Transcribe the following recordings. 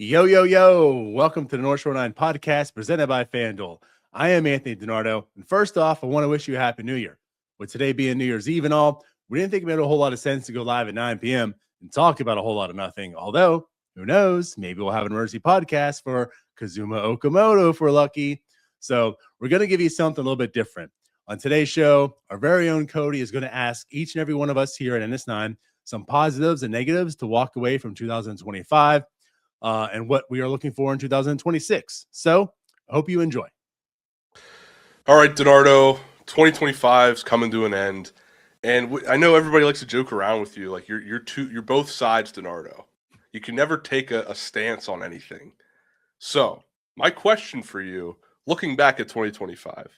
Yo, yo, yo. Welcome to the North Shore 9 podcast presented by FanDuel. I am Anthony DiNardo. And first off, I want to wish you a happy new year. With today being New Year's Eve and all, we didn't think it made a whole lot of sense to go live at 9 p.m. and talk about a whole lot of nothing. Although, who knows, maybe we'll have an emergency podcast for Kazuma Okamoto if we're lucky. So we're going to give you something a little bit different. On today's show, our very own Cody is going to ask each and every one of us here at NS9 some positives and negatives to walk away from 2025 and what we are looking for in 2026. So I hope you enjoy. All right, DiNardo, 2025 is coming to an end. And I know everybody likes to joke around with you. Like you're both sides, DiNardo. You can never take a stance on anything. So my question for you, looking back at 2025,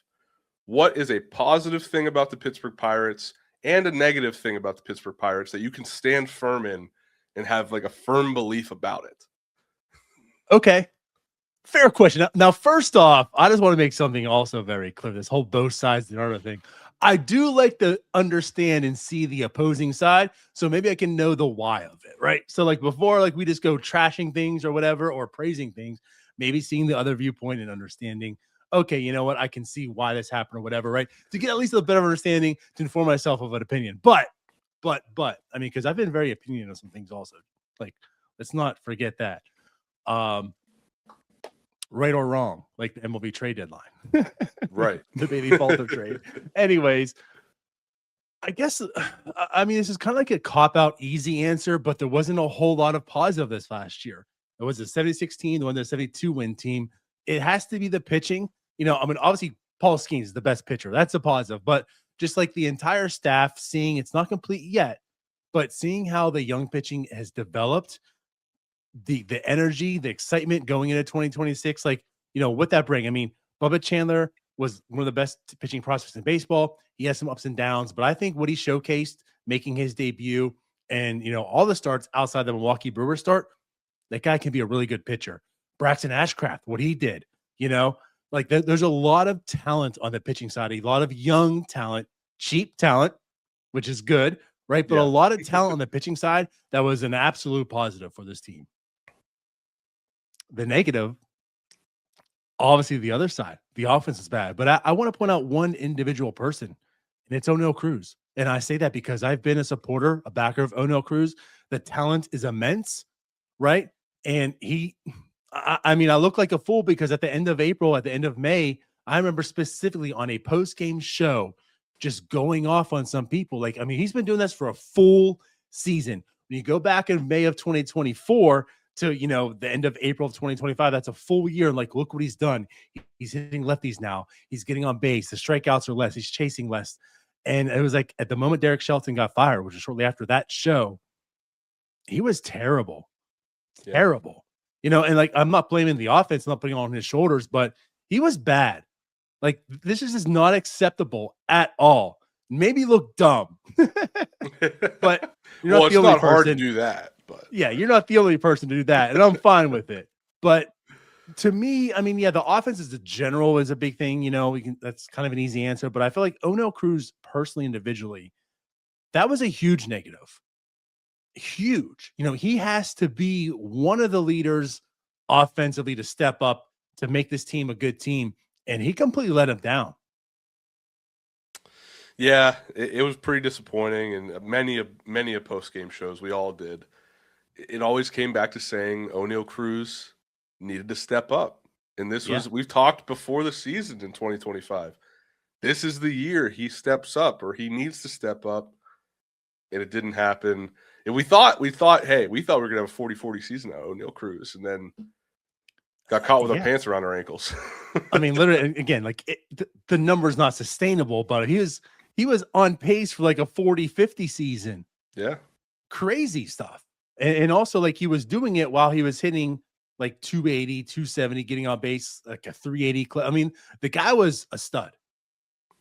what is a positive thing about the Pittsburgh Pirates and a negative thing about the Pittsburgh Pirates that you can stand firm in and have like a firm belief about it? Okay. Fair question. Now, first off, I just want to make something also very clear. This whole both sides of the other thing. I do like to understand and see the opposing side, so maybe I can know the why of it, right? So like before, like we just go trashing things or whatever, or praising things, maybe seeing the other viewpoint and understanding, okay, you know what, I can see why this happened or whatever, right? To get at least a better understanding to inform myself of an opinion. But, I mean, because I've been very opinionated on some things also. Like, let's not forget that. Right or wrong, like the MLB trade deadline. Right. The baby Falter trade. Anyways, I guess, I mean, this is kind of like a cop-out easy answer, but there wasn't a whole lot of positive this last year. It was a 70-16 team, the one that's 72-win team. It has to be the pitching. You know, I mean, obviously, Paul Skeens is the best pitcher. That's a positive. But just like the entire staff, seeing it's not complete yet, but seeing how the young pitching has developed, the energy, the excitement going into 2026, like, you know, what that bring. I mean, Bubba Chandler was one of the best pitching prospects in baseball. He has some ups and downs, but I think what he showcased making his debut and, you know, all the starts outside the Milwaukee Brewers start, that guy can be a really good pitcher. Braxton Ashcraft, what he did, you know, like there's a lot of talent on the pitching side, a lot of young talent, cheap talent, which is good, right? But Yeah. a lot of talent on the pitching side that was an absolute positive for this team. The negative, obviously the other side, the offense is bad. But I want to point out one individual person, and it's O'Neal Cruz. And I say that because I've been a supporter, a backer of O'Neal Cruz. The talent is immense, right? And I mean, I look like a fool because at the end of April, at the end of May, I remember specifically on a post-game show just going off on some people. Like, I mean, he's been doing this for a full season. When you go back in May of 2024 to, you know, the end of April of 2025, that's a full year. And like, look what he's done. He's hitting lefties now. He's getting on base. The strikeouts are less. He's chasing less. And it was like at the moment Derek Shelton got fired, which was shortly after that show, he was terrible. Yeah. Terrible. You know, and like, I'm not blaming the offense, not putting it on his shoulders, but he was bad. Like, this is just not acceptable at all. Maybe look dumb, but you're not Well, the only not person hard to do that, but yeah, you're not the only person to do that, and I'm fine with it. But to me, I mean, yeah, the offense as a general is a big thing. You know, that's kind of an easy answer, but I feel like O'Neal Cruz personally, individually, that was a huge negative. Huge. You know, he has to be one of the leaders offensively to step up to make this team a good team, and he completely let him down. yeah, it was pretty disappointing. And many of post-game shows, we all did. It always came back to saying O'Neal Cruz needed to step up. And this was, we've talked before the season in 2025. This is the year he steps up, or he needs to step up. And it didn't happen. And we thought we were going to have a 40-40 season out of O'Neal Cruz, and then got caught with our pants around our ankles. I mean, literally, again, like the number's not sustainable, but he was on pace for like a 40-50 season. Yeah. Crazy stuff. And also, like, he was doing it while he was hitting like 280, 270, getting on base, like a 380 clip. I mean, the guy was a stud.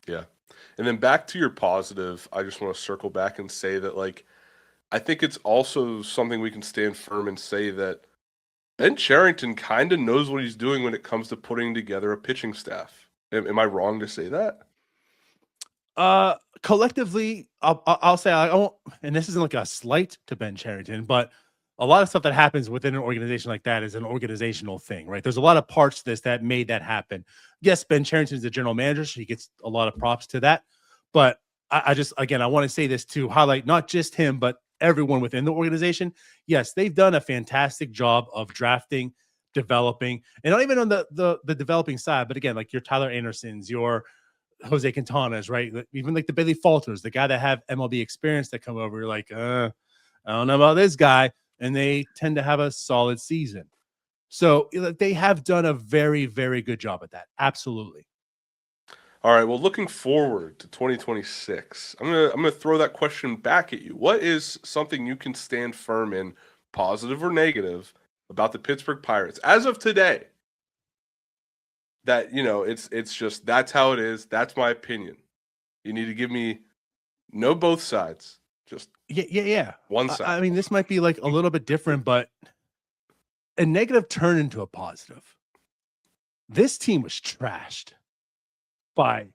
Yeah. And then back to your positive, I just want to circle back and say that, like, I think it's also something we can stand firm and say that Ben Cherington kind of knows what he's doing when it comes to putting together a pitching staff. Am I wrong to say that? Collectively, I'll say I won't, and this isn't like a slight to Ben Cherington, but a lot of stuff that happens within an organization like that is an organizational thing, right? There's a lot of parts to this that made that happen. Yes, Ben Cherington is the general manager, so he gets a lot of props to that. But I just, again, I want to say this to highlight not just him, but everyone within the organization. Yes, they've done a fantastic job of drafting, developing, and not even on the developing side, but again, like your Tyler Andersons, your Jose Quintanas, right? Even like the Bailey Falters, the guy that have MLB experience that come over. You're like, I don't know about this guy. And they tend to have a solid season. So they have done a very, very good job at that. Absolutely. All right. Well, looking forward to 2026, I'm gonna throw that question back at you. What is something you can stand firm in, positive or negative, about the Pittsburgh Pirates as of today? That it's just that's how it is. That's my opinion. You need to give me no both sides. Just Yeah. one side. I mean, this might be like a little bit different, but a negative turned into a positive. This team was trashed by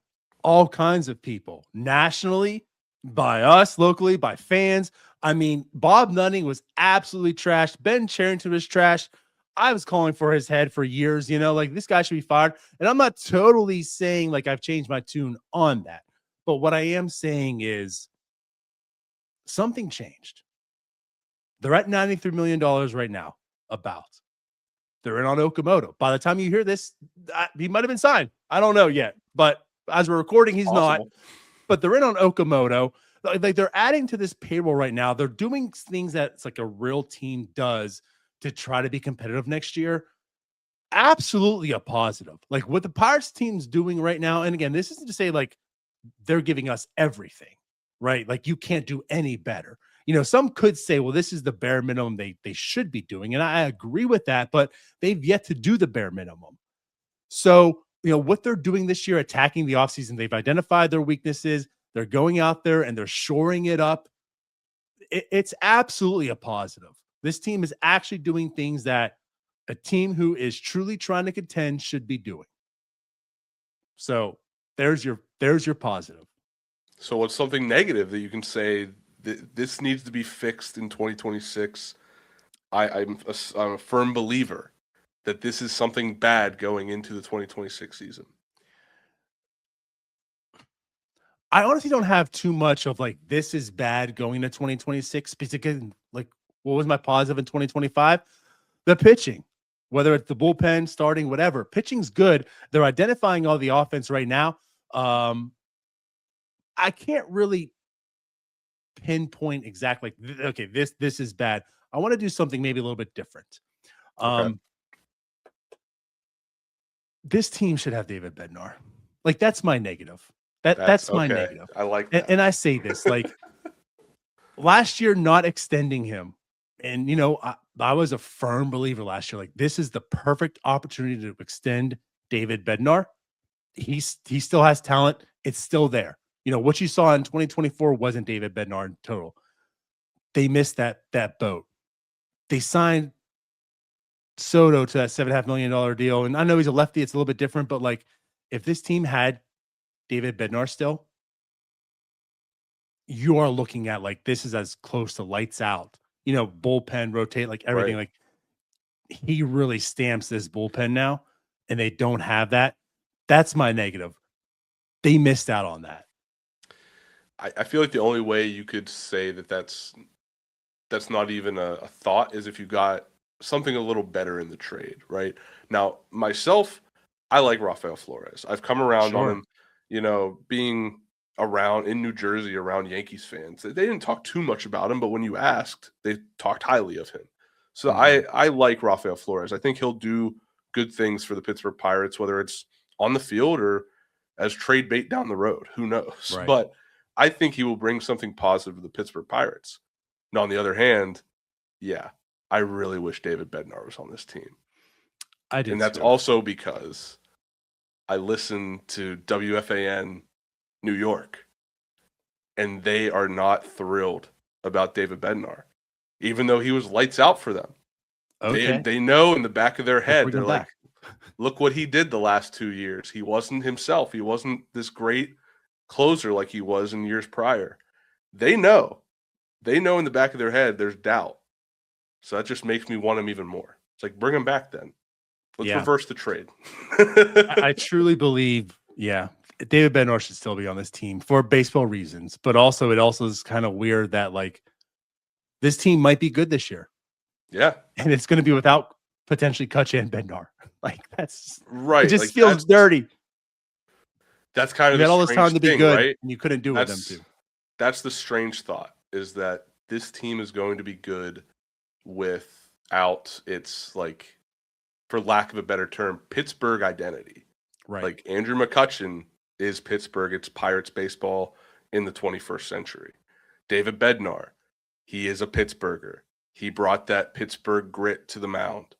all kinds of people nationally, by us locally, by fans. I mean, Bob Nutting was absolutely trashed. Ben Cherington was trashed. I was calling for his head for years, like this guy should be fired. And I'm not totally saying like I've changed my tune on that. But what I am saying is something changed. They're at $93 million right now, about. They're in on Okamoto. By the time you hear this, he might have been signed. I don't know yet. But as we're recording, he's not. But they're in on Okamoto. Like they're adding to this payroll right now. They're doing things that's like a real team does to try to be competitive next year. Absolutely a positive. Like what the Pirates team's doing right now. And again, this isn't to say like they're giving us everything, right? Like you can't do any better. Some could say, well, this is the bare minimum they should be doing. And I agree with that, but they've yet to do the bare minimum. So, what they're doing this year, attacking the offseason, they've identified their weaknesses. They're going out there and they're shoring it up. It's absolutely a positive. This team is actually doing things that a team who is truly trying to contend should be doing. So there's your positive. So what's something negative that you can say this needs to be fixed in 2026? I'm a firm believer that this is something bad going into the 2026 season. I honestly don't have too much of like, this is bad going into 2026, because like, what was my positive in 2025? The pitching, whether it's the bullpen, starting, whatever. Pitching's good. They're identifying all the offense right now. I can't really pinpoint exactly, okay, this is bad. I want to do something maybe a little bit different. Okay. This team should have David Bednar. Like that's my negative. That's my negative. I like that. And I say this like last year, not extending him. And, I was a firm believer last year. Like this is the perfect opportunity to extend David Bednar. He still has talent. It's still there. What you saw in 2024 wasn't David Bednar in total. They missed that boat. They signed Soto to that $7.5 million deal. And I know he's a lefty. It's a little bit different, but like if this team had David Bednar still, you are looking at like, this is as close to lights out, bullpen, rotate, like everything. Right. Like he really stamps this bullpen now and they don't have that. That's my negative. They missed out on that. I feel like the only way you could say that's not even a thought is if you got something a little better in the trade, right? Now, myself, I like Rafael Flores. I've come around on him, being around in New Jersey around Yankees fans. They didn't talk too much about him, but when you asked, they talked highly of him. So I like Rafael Flores. I think he'll do good things for the Pittsburgh Pirates, whether it's on the field or as trade bait down the road. Who knows? Right. But I think he will bring something positive to the Pittsburgh Pirates. Now, on the other hand, yeah, I really wish David Bednar was on this team. I did. And that's also because I listen to WFAN New York, and they are not thrilled about David Bednar, even though he was lights out for them. Okay. They know in the back of their head, they're like, look what he did the last 2 years. He wasn't himself. He wasn't this great closer like he was in years prior. They know in the back of their head there's doubt. So that just makes me want him even more. It's like, bring him back then. Let's Yeah. reverse the trade. I truly believe, David Bednar should still be on this team for baseball reasons, but also it also is kind of weird that like this team might be good this year. Yeah. And it's going to be without potentially Kutch and Bednar. Like that's right. It just like, feels dirty. That's kind of you the had all this time to be thing, good, right? and you couldn't do with them too. That's the strange thought, is that this team is going to be good without its, like, for lack of a better term, Pittsburgh identity. Right. Like Andrew McCutchen is Pittsburgh. It's Pirates baseball in the 21st century. David Bednar, he is a Pittsburgher. He brought that Pittsburgh grit to the mound.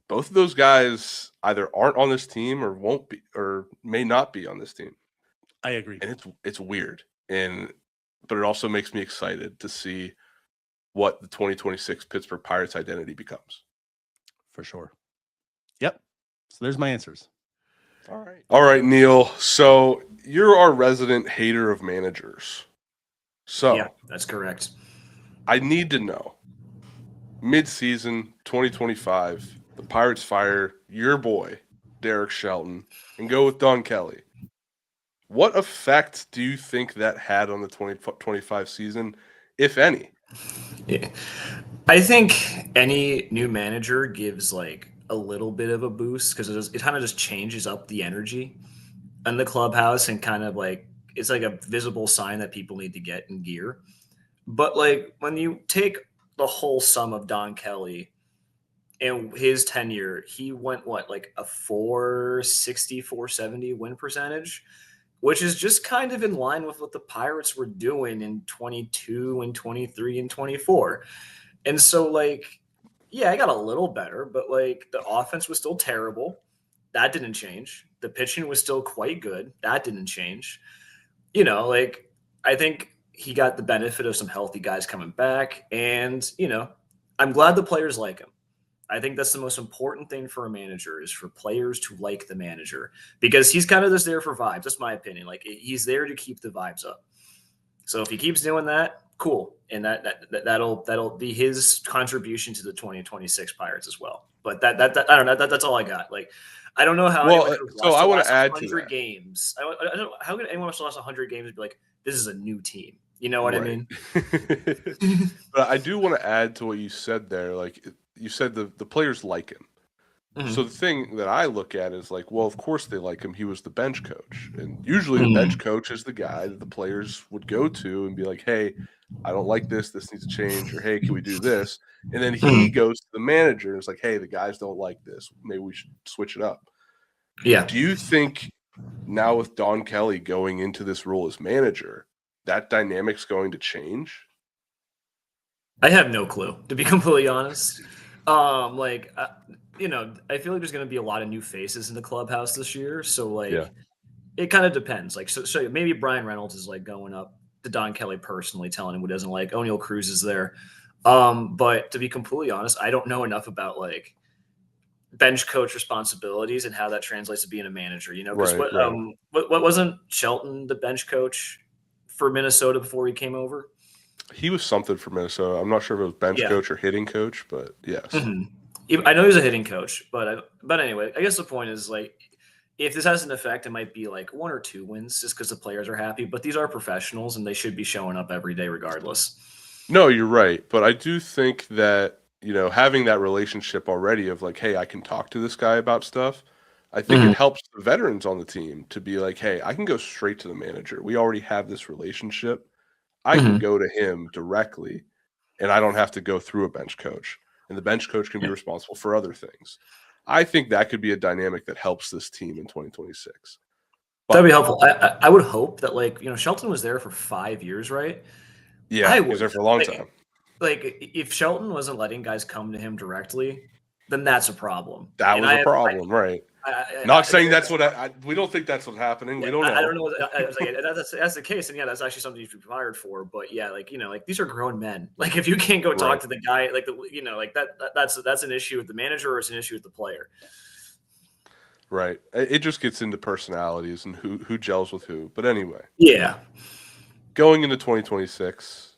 Both of those guys either aren't on this team or won't be, or may not be on this team. I agree. And it's weird. But it also makes me excited to see what the 2026 Pittsburgh Pirates identity becomes. For sure. Yep. So there's my answers. All right, Neil. So you're our resident hater of managers. So yeah, that's correct. I need to know, mid-season 2025, the Pirates fire your boy, Derek Shelton, and go with Don Kelly. What effect do you think that had on the 2025 season, if any? Yeah. I think any new manager gives like a little bit of a boost because it kind of just changes up the energy in the clubhouse and kind of like it's like a visible sign that people need to get in gear. But like when you take the whole sum of Don Kelly and his tenure, he went like a 460, 470 win percentage, which is just kind of in line with what the Pirates were doing in 22 and 23 and 24. And so like, yeah, I got a little better, but like the offense was still terrible. That didn't change. The pitching was still quite good. That didn't change. Like I think he got the benefit of some healthy guys coming back. And, I'm glad the players like him. I think that's the most important thing for a manager is for players to like the manager because he's kind of just there for vibes. That's my opinion. Like he's there to keep the vibes up. So if he keeps doing that, cool. And that'll be his contribution to the 2026 Pirates as well. But that I don't know. That's all I got. Like, I don't know how. So I want to add to that. Games. I don't know how could anyone who lost 100 games be like, this is a new team. You know what I mean? But I do want to add to what you said there. Like you said, the players like him. Mm-hmm. So the thing that I look at is like, well, of course they like him. He was the bench coach. And usually the bench coach is the guy that the players would go to and be like, hey, I don't like this. This needs to change. Or, hey, can we do this? And then he goes to the manager and is like, hey, the guys don't like this. Maybe we should switch it up. Yeah. Do you think now with Don Kelly going into this role as manager, that dynamic's going to change? I have no clue, to be completely honest. I feel like there's going to be a lot of new faces in the clubhouse this year. So, It kind of depends. Like, so maybe Brian Reynolds is like going up to Don Kelly personally, telling him what he doesn't like. O'Neill Cruz is there. But to be completely honest, I don't know enough about like bench coach responsibilities and how that translates to being a manager. Because what wasn't Shelton the bench coach for Minnesota before he came over? He was something for Minnesota. I'm not sure if it was bench coach or hitting coach, but yes. Mm-hmm. I know he was a hitting coach, but anyway, I guess the point is like, if this has an effect, it might be like 1 or 2 wins just because the players are happy. But these are professionals, and they should be showing up every day regardless. No, you're right. But I do think that, having that relationship already of like, hey, I can talk to this guy about stuff, I think it helps the veterans on the team to be like, hey, I can go straight to the manager. We already have this relationship. I can go to him directly, and I don't have to go through a bench coach. And the bench coach can be responsible for other things. I think that could be a dynamic that helps this team in 2026. That'd be helpful. I would hope that, Shelton was there for 5 years, right? Yeah, he was there for a long time. Like, if Shelton wasn't letting guys come to him directly, then that's a problem. That was a problem, right? Not saying that's what we don't think that's what's happening. We don't know. I don't know. That's the case, and that's actually something you should be fired for. But these are grown men. Like, if you can't go talk to the guy, that's an issue with the manager or it's an issue with the player. Right. It just gets into personalities and who gels with who. But anyway. Yeah. Going into 2026,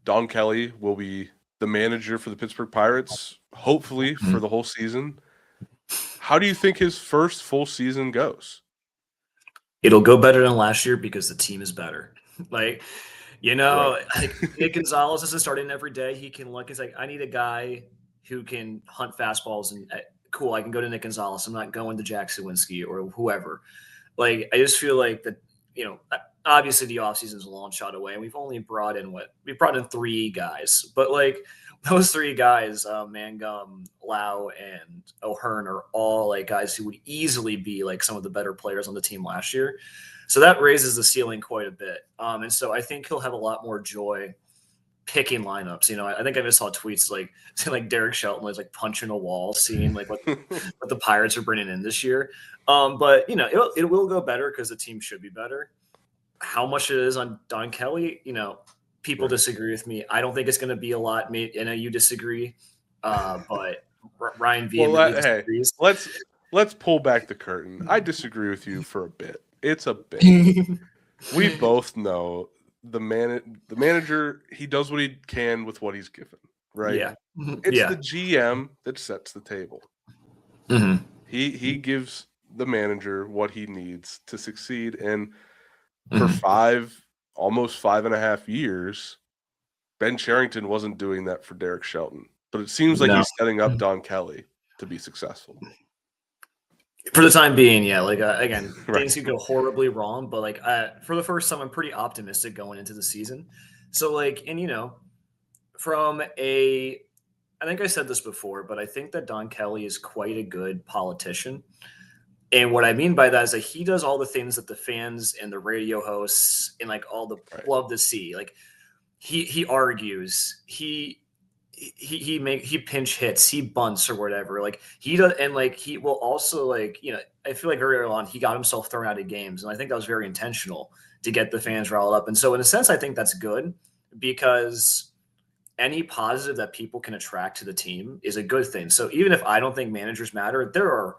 Don Kelly will be the manager for the Pittsburgh Pirates, hopefully for the whole season. How do you think his first full season goes? It'll go better than last year because the team is better. Like, Right. like Nick Gonzalez isn't starting every day. He can look. It's like, I need a guy who can hunt fastballs and cool. I can go to Nick Gonzalez. I'm not going to Jack Sawinski or whoever. Like, I just feel like that. Obviously the offseason is a long shot away, and we've brought in 3 guys, but like those 3 guys, Mangum, Lau, and O'Hearn, are all like guys who would easily be like some of the better players on the team last year. So that raises the ceiling quite a bit. And so I think he'll have a lot more joy picking lineups. I think I just saw tweets like Derek Shelton was like punching a wall, seeing like what the Pirates are bringing in this year. But it will go better because the team should be better. How much it is on Don Kelly, people disagree with me. I don't think it's going to be a lot. I know you disagree, but Ryan vehemently disagrees. Let's pull back the curtain. I disagree with you for a bit. It's a bit. We both know the manager, he does what he can with what he's given, right? Yeah. It's the GM that sets the table. Mm-hmm. He gives the manager what he needs to succeed, and for almost 5.5 years, Ben Cherington wasn't doing that for Derek Shelton. But it seems like he's setting up Don Kelly to be successful. For the time being, yeah. Like, again, Right. things could go horribly wrong, but like for the first time, I'm pretty optimistic going into the season. So like, and I think I said this before, but I think that Don Kelly is quite a good politician. And what I mean by that is that he does all the things that the fans and the radio hosts and like all the love to see. Like he argues, he pinch hits, he bunts or whatever. Like he does, and like he will also like I feel like very early on he got himself thrown out of games, and I think that was very intentional to get the fans riled up. And so in a sense, I think that's good because any positive that people can attract to the team is a good thing. So even if I don't think managers matter, there are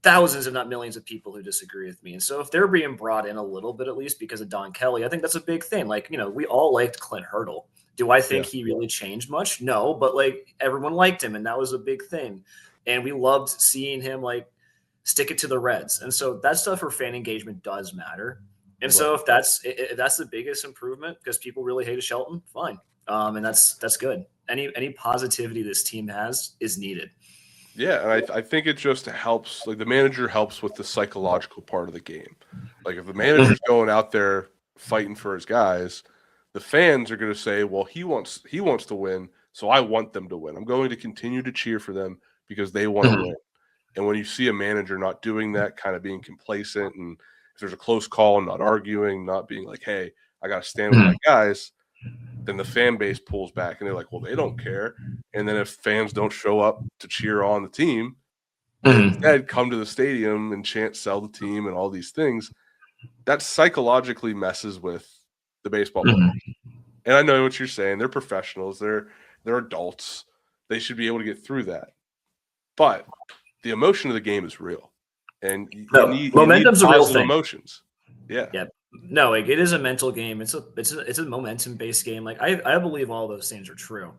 thousands, if not millions, of people who disagree with me. And so if they're being brought in a little bit, at least because of Don Kelly, I think that's a big thing. Like, we all liked Clint Hurdle. Do I think he really changed much? No, but like everyone liked him, and that was a big thing. And we loved seeing him like stick it to the Reds. And so that stuff for fan engagement does matter. And so if that's the biggest improvement because people really hated Shelton, fine. And that's good. Any positivity this team has is needed. Yeah, and I think it just helps. Like the manager helps with the psychological part of the game. Like if the manager's going out there fighting for his guys, the fans are going to say, "Well, he wants to win, so I want them to win. I'm going to continue to cheer for them because they want to win." And when you see a manager not doing that, kind of being complacent, and if there's a close call, not arguing, not being like, "Hey, I got to stand with my guys," then the fan base pulls back and they're like, well, they don't care. And then if fans don't show up to cheer on the team, instead come to the stadium and chant, sell the team and all these things, that psychologically messes with the baseball player. And I know what you're saying. They're professionals. They're adults. They should be able to get through that. But the emotion of the game is real. And you need momentum's a real thing. Emotions. Yeah. Yeah. No, like it is a mental game. It's a momentum based game. Like I believe all those things are true.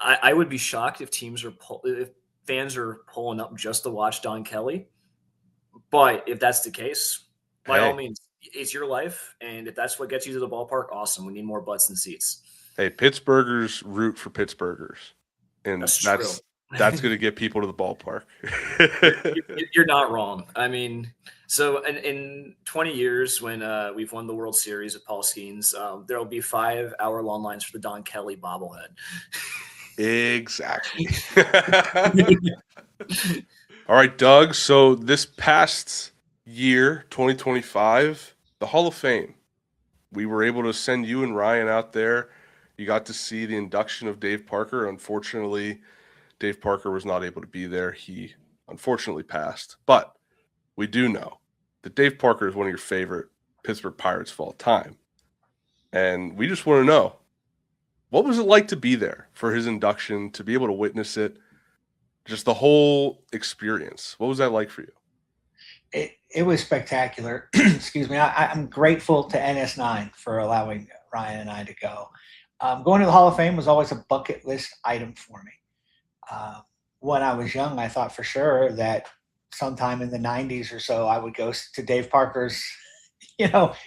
I would be shocked if if fans are pulling up just to watch Don Kelly. But if that's the case, by all means, it's your life. And if that's what gets you to the ballpark, awesome. We need more butts and seats. Hey, Pittsburghers root for Pittsburghers. And that's going to get people to the ballpark. You're not wrong. I mean, so in 20 years, when we've won the World Series with Paul Skeens, there will be 5-hour-long lines for the Don Kelly bobblehead. Exactly. All right, Doug. So this past year, 2025, the Hall of Fame, we were able to send you and Ryan out there. You got to see the induction of Dave Parker. Unfortunately, Dave Parker was not able to be there. He unfortunately passed. But we do know that Dave Parker is one of your favorite Pittsburgh Pirates of all time. And we just want to know, what was it like to be there for his induction, to be able to witness it, just the whole experience? What was that like for you? It was spectacular. Excuse me. I'm grateful to NS9 for allowing Ryan and I to go. Going to the Hall of Fame was always a bucket list item for me. When I was young, I thought for sure that sometime in the 90s or so, I would go to Dave Parker's,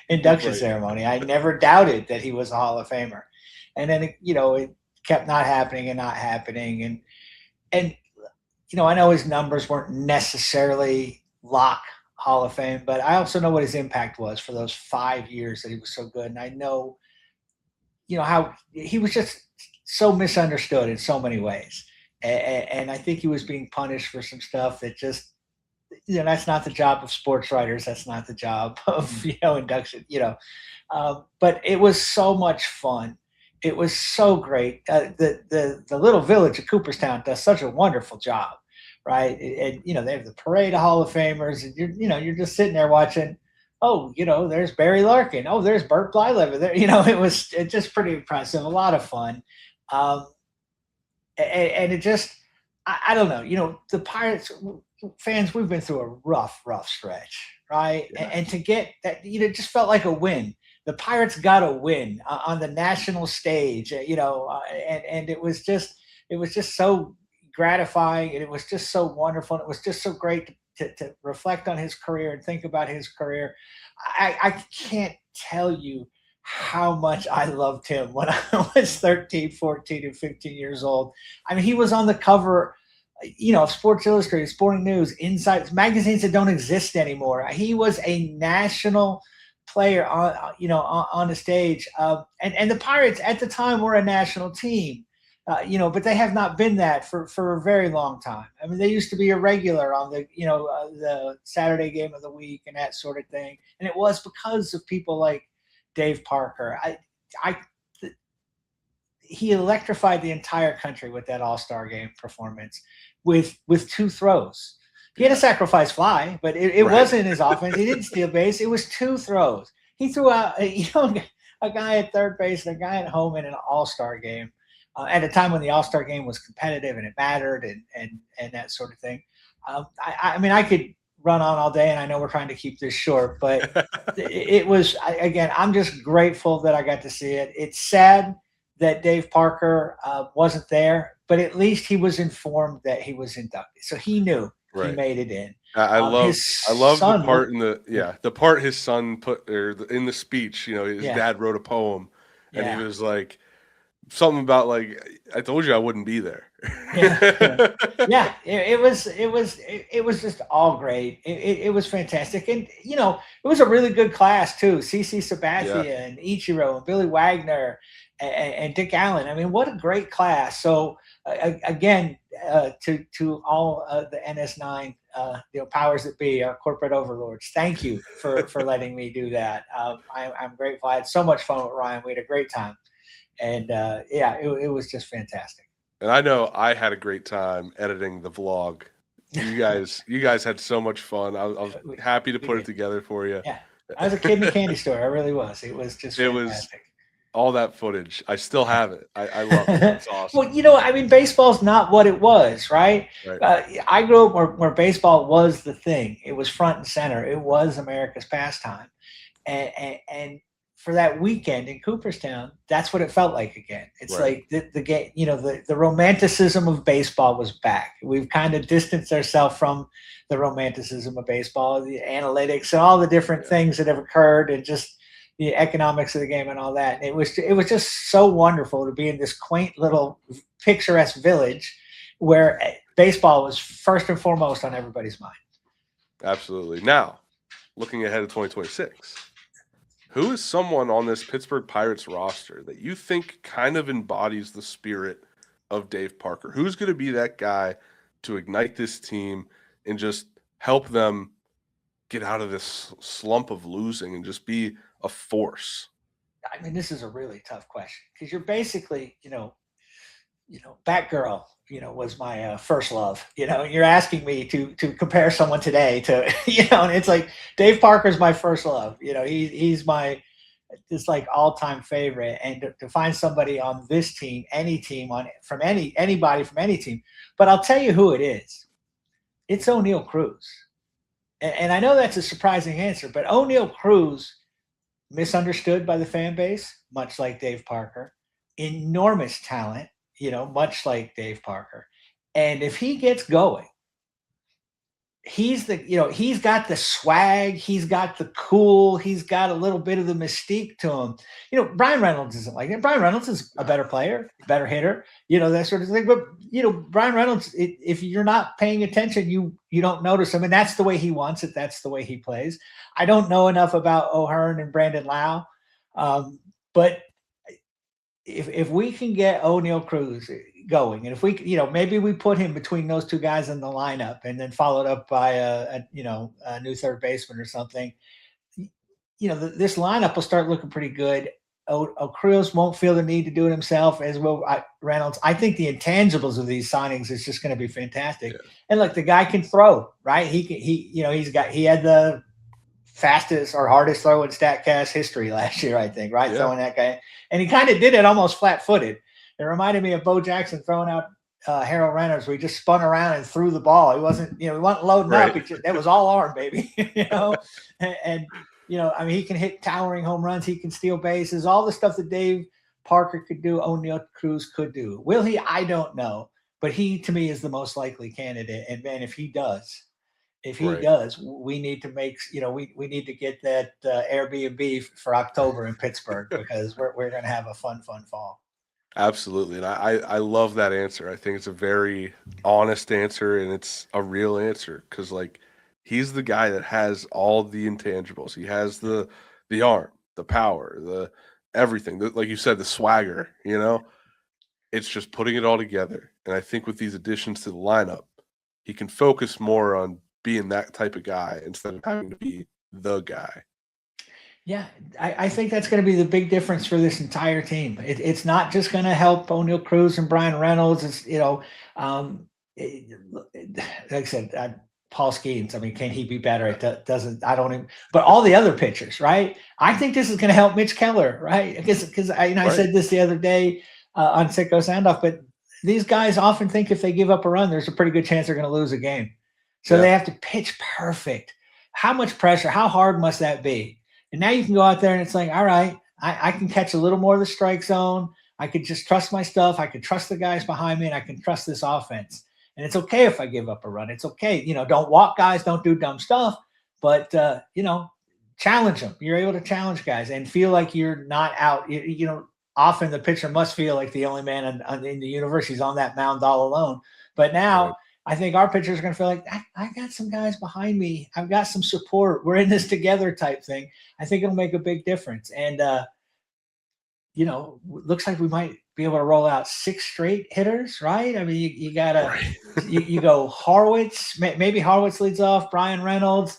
induction ceremony. I never doubted that he was a Hall of Famer. And then, it kept not happening and not happening. And I know his numbers weren't necessarily lock Hall of Fame, but I also know what his impact was for those 5 years that he was so good. And I know, how he was just so misunderstood in so many ways. And I think he was being punished for some stuff that just, that's not the job of sports writers. That's not the job of, induction, but it was so much fun. It was so great. The little village of Cooperstown does such a wonderful job, right? And, they have the parade of Hall of Famers, and you're just sitting there watching, oh, there's Barry Larkin. Oh, there's Burt Blyleven there. It was just pretty impressive, a lot of fun. And it just, I don't know, the Pirates fans, we've been through a rough stretch, right? Yeah. And to get that, it just felt like a win. The Pirates got a win on the national stage, and it was just so gratifying, and it was just so wonderful. And it was just so great to reflect on his career and think about his career. I can't tell you how much I loved him when I was 13, 14, and 15 years old. I mean, he was on the cover, of Sports Illustrated, Sporting News, Inside, magazines that don't exist anymore. He was a national player on the stage. And the Pirates at the time were a national team, but they have not been that for a very long time. I mean, they used to be a regular on the Saturday game of the week and that sort of thing. And it was because of people like Dave Parker. He electrified the entire country with that All-Star game performance with 2 throws. He had a sacrifice fly, but it wasn't his offense. He didn't steal base. It was 2 throws. He threw out a guy at third base and a guy at home in an All-Star game at a time when the All-Star game was competitive and it mattered and that sort of thing. I mean, I could run on all day, and I know we're trying to keep this short, but it was, again, I'm just grateful that I got to see it. It's sad that Dave Parker wasn't there, but at least he was informed that he was inducted. So he knew he made it in. I love the part the part his son put there in the speech. His dad wrote a poem, and he was like something about like, I told you I wouldn't be there. It was just all great. It was fantastic, and it was a really good class too. CC Sabathia and Ichiro and Billy Wagner and Dick Allen. I mean, what a great class. So again, to all the NS9 powers that be, our corporate overlords, thank you for letting me do that. I'm grateful. I had so much fun with Ryan. We had a great time, and it was just fantastic. And I know I had a great time editing the vlog. You guys had so much fun. I was happy to put it together for you. Yeah, I was a kid in a candy store. I really was. It was just fantastic. All that footage. I still have it. I love it. It's awesome. Well, I mean, baseball's not what it was, right? I grew up where baseball was the thing. It was front and center. It was America's pastime. And for that weekend in Cooperstown, that's what it felt like again. It's like the game, the romanticism of baseball was back. We've kind of distanced ourselves from the romanticism of baseball, the analytics and all the different things that have occurred, and just the economics of the game and all that. And it was just so wonderful to be in this quaint little picturesque village where baseball was first and foremost on everybody's mind. Absolutely. Now, looking ahead to 2026, who is someone on this Pittsburgh Pirates roster that you think kind of embodies the spirit of Dave Parker? Who's going to be that guy to ignite this team and just help them get out of this slump of losing and just be a force? I mean, this is a really tough question because you're basically, Batgirl, was my first love, you're asking me to compare someone today to, and it's like Dave Parker's my first love. He's my just like all-time favorite. And to find somebody on this team, any team from anybody from any team, but I'll tell you who it is. It's O'Neal Cruz. And I know that's a surprising answer, but O'Neal Cruz, misunderstood by the fan base, much like Dave Parker, enormous talent, much like Dave Parker. And if he gets going, he's got the swag, he's got the cool, he's got a little bit of the mystique to him. Brian Reynolds isn't like that. Brian Reynolds is a better player, better hitter, that sort of thing. But Brian Reynolds, if you're not paying attention, you don't notice him, and that's the way he wants it. That's the way he plays. I don't know enough about O'Hearn and Brandon Lau, but if we can get O'Neal Cruz going, and if we, maybe we put him between those two guys in the lineup, and then followed up by a new third baseman or something, this lineup will start looking pretty good. Cruz won't feel the need to do it himself, as well Reynolds. I think the intangibles of these signings is just going to be fantastic. Yeah. And look, the guy can throw, right? He had the fastest or hardest throw in StatCast history last year, I think, right? Yeah. Throwing that guy. And he kind of did it almost flat-footed. It reminded me of Bo Jackson throwing out Harold Reynolds, where he just spun around and threw the ball. He wasn't loading up. That was all arm, baby. And he can hit towering home runs. He can steal bases. All the stuff that Dave Parker could do, O'Neal Cruz could do. Will he? I don't know. But he, to me, is the most likely candidate. And, man, if he does, we need to make, we need to get that Airbnb for October in Pittsburgh, because we're going to have a fun fall. Absolutely. And I love that answer. I think it's a very honest answer, and it's a real answer, because he's the guy that has all the intangibles. He has the arm, the power, the everything, like you said, the swagger, it's just putting it all together. And I think with these additions to the lineup, he can focus more on being that type of guy instead of having to be the guy. Yeah, I think that's going to be the big difference for this entire team. It's not just going to help O'Neal Cruz and Brian Reynolds. It's, like I said, Paul Skeens, can he be better? It doesn't, I don't even, but all the other pitchers, right? I think this is going to help Mitch Keller, right? Because I said this the other day on Sicko Soundoff, but these guys often think if they give up a run, there's a pretty good chance they're going to lose a game. So they have to pitch perfect. How much pressure, how hard must that be? And now you can go out there and it's like, all right, I can catch a little more of the strike zone. I could just trust my stuff. I could trust the guys behind me, and I can trust this offense. And it's okay if I give up a run. It's okay. Don't walk guys, don't do dumb stuff, but, challenge them. You're able to challenge guys and feel like you're not out. Often the pitcher must feel like the only man in the universe. He's on that mound all alone. But now I think our pitchers are going to feel like, I got some guys behind me. I've got some support. We're in this together type thing. I think it'll make a big difference. And, looks like we might be able to roll out 6 straight hitters, right? You got to, you go Horwitz, maybe Horwitz leads off, Brian Reynolds,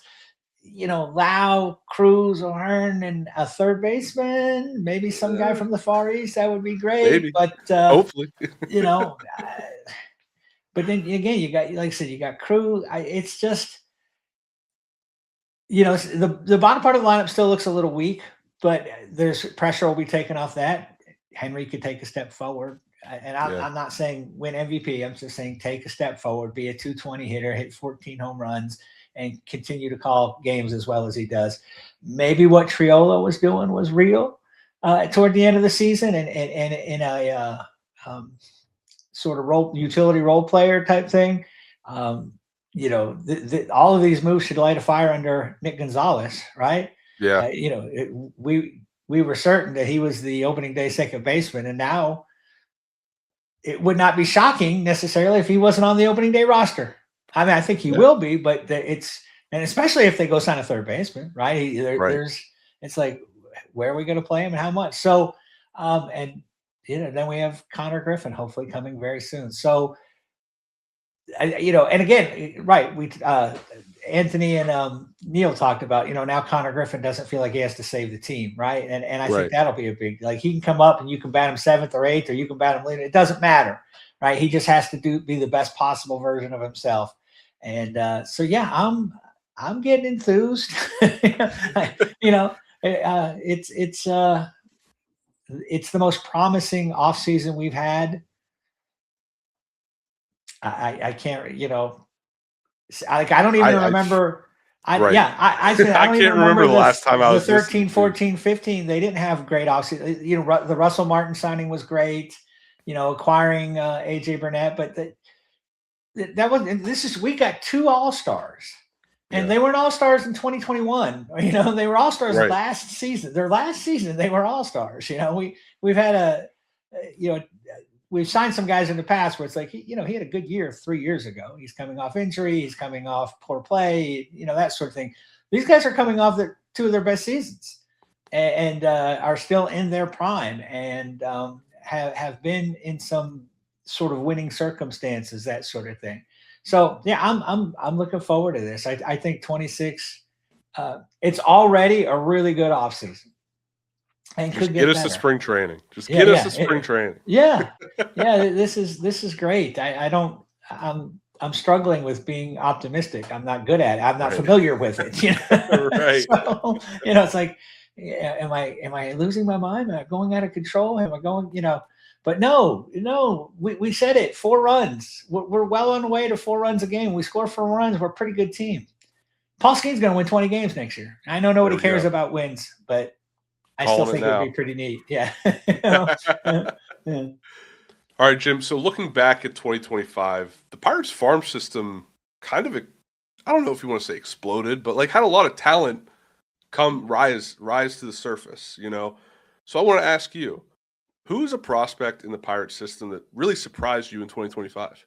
Lau, Cruz, O'Hearn, and a third baseman, maybe some guy from the Far East. That would be great. Maybe. But, hopefully, but then again, you got, like I said, you got Cruz. It's just, the bottom part of the lineup still looks a little weak, but there's pressure will be taken off that. Henry could take a step forward. And I'm not saying win MVP. I'm just saying take a step forward, be a 220 hitter, hit 14 home runs, and continue to call games as well as he does. Maybe what Triola was doing was real toward the end of the season, and in a sort of utility role player type thing. All of these moves should light a fire under Nick Gonzalez, right? Yeah. We were certain that he was the opening day second baseman, and now it would not be shocking necessarily if he wasn't on the opening day roster. I think he will be, but and especially if they go sign a third baseman, right? There's, it's like, where are we going to play him and how much? So, then we have Connor Griffin hopefully coming very soon. So, and again, right, we Anthony and Neil talked about, now Connor Griffin doesn't feel like he has to save the team, right? And I think that'll be a big, he can come up and you can bat him 7th or 8th, or you can bat him later. It doesn't matter, right? He just has to be the best possible version of himself. And I'm getting enthused. It's the most promising offseason we've had. I can't, I don't even remember. Right. I said I I don't can't even remember the this- last time I was the 13, listening to- 14, 15. They didn't have great offseason. You know, the Russell Martin signing was great. You know, acquiring AJ Burnett, but that was we got 2 All-Stars. And they weren't All-Stars in 2021. You know, they were All-Stars Right. last season. Their last season, they were All-Stars. You know, we've had we've signed some guys in the past where it's like, he had a good year 3 years ago. He's coming off injury. He's coming off poor play, that sort of thing. These guys are coming off 2 of their best seasons and are still in their prime and have been in some sort of winning circumstances, that sort of thing. So yeah, I'm looking forward to this. I think 26, it's already a really good offseason. And just get us to spring training. Just get us to spring training. Yeah. This is great. I'm struggling with being optimistic. I'm not good at it. I'm not familiar with it. Right. So, it's like, am I losing my mind? Am I going out of control? Am I going, But no, we said it. 4 runs. We're well on the way to 4 runs a game. We score 4 runs. We're a pretty good team. Paul Skeen's going to win 20 games next year. I know nobody cares about wins, but I still think it'd be pretty neat. Yeah. Yeah. All right, Jim. So looking back at 2025, the Pirates farm system kind of, I don't know if you want to say exploded, but like had a lot of talent rise to the surface, So I want to ask you, who's a prospect in the Pirates system that really surprised you in 2025?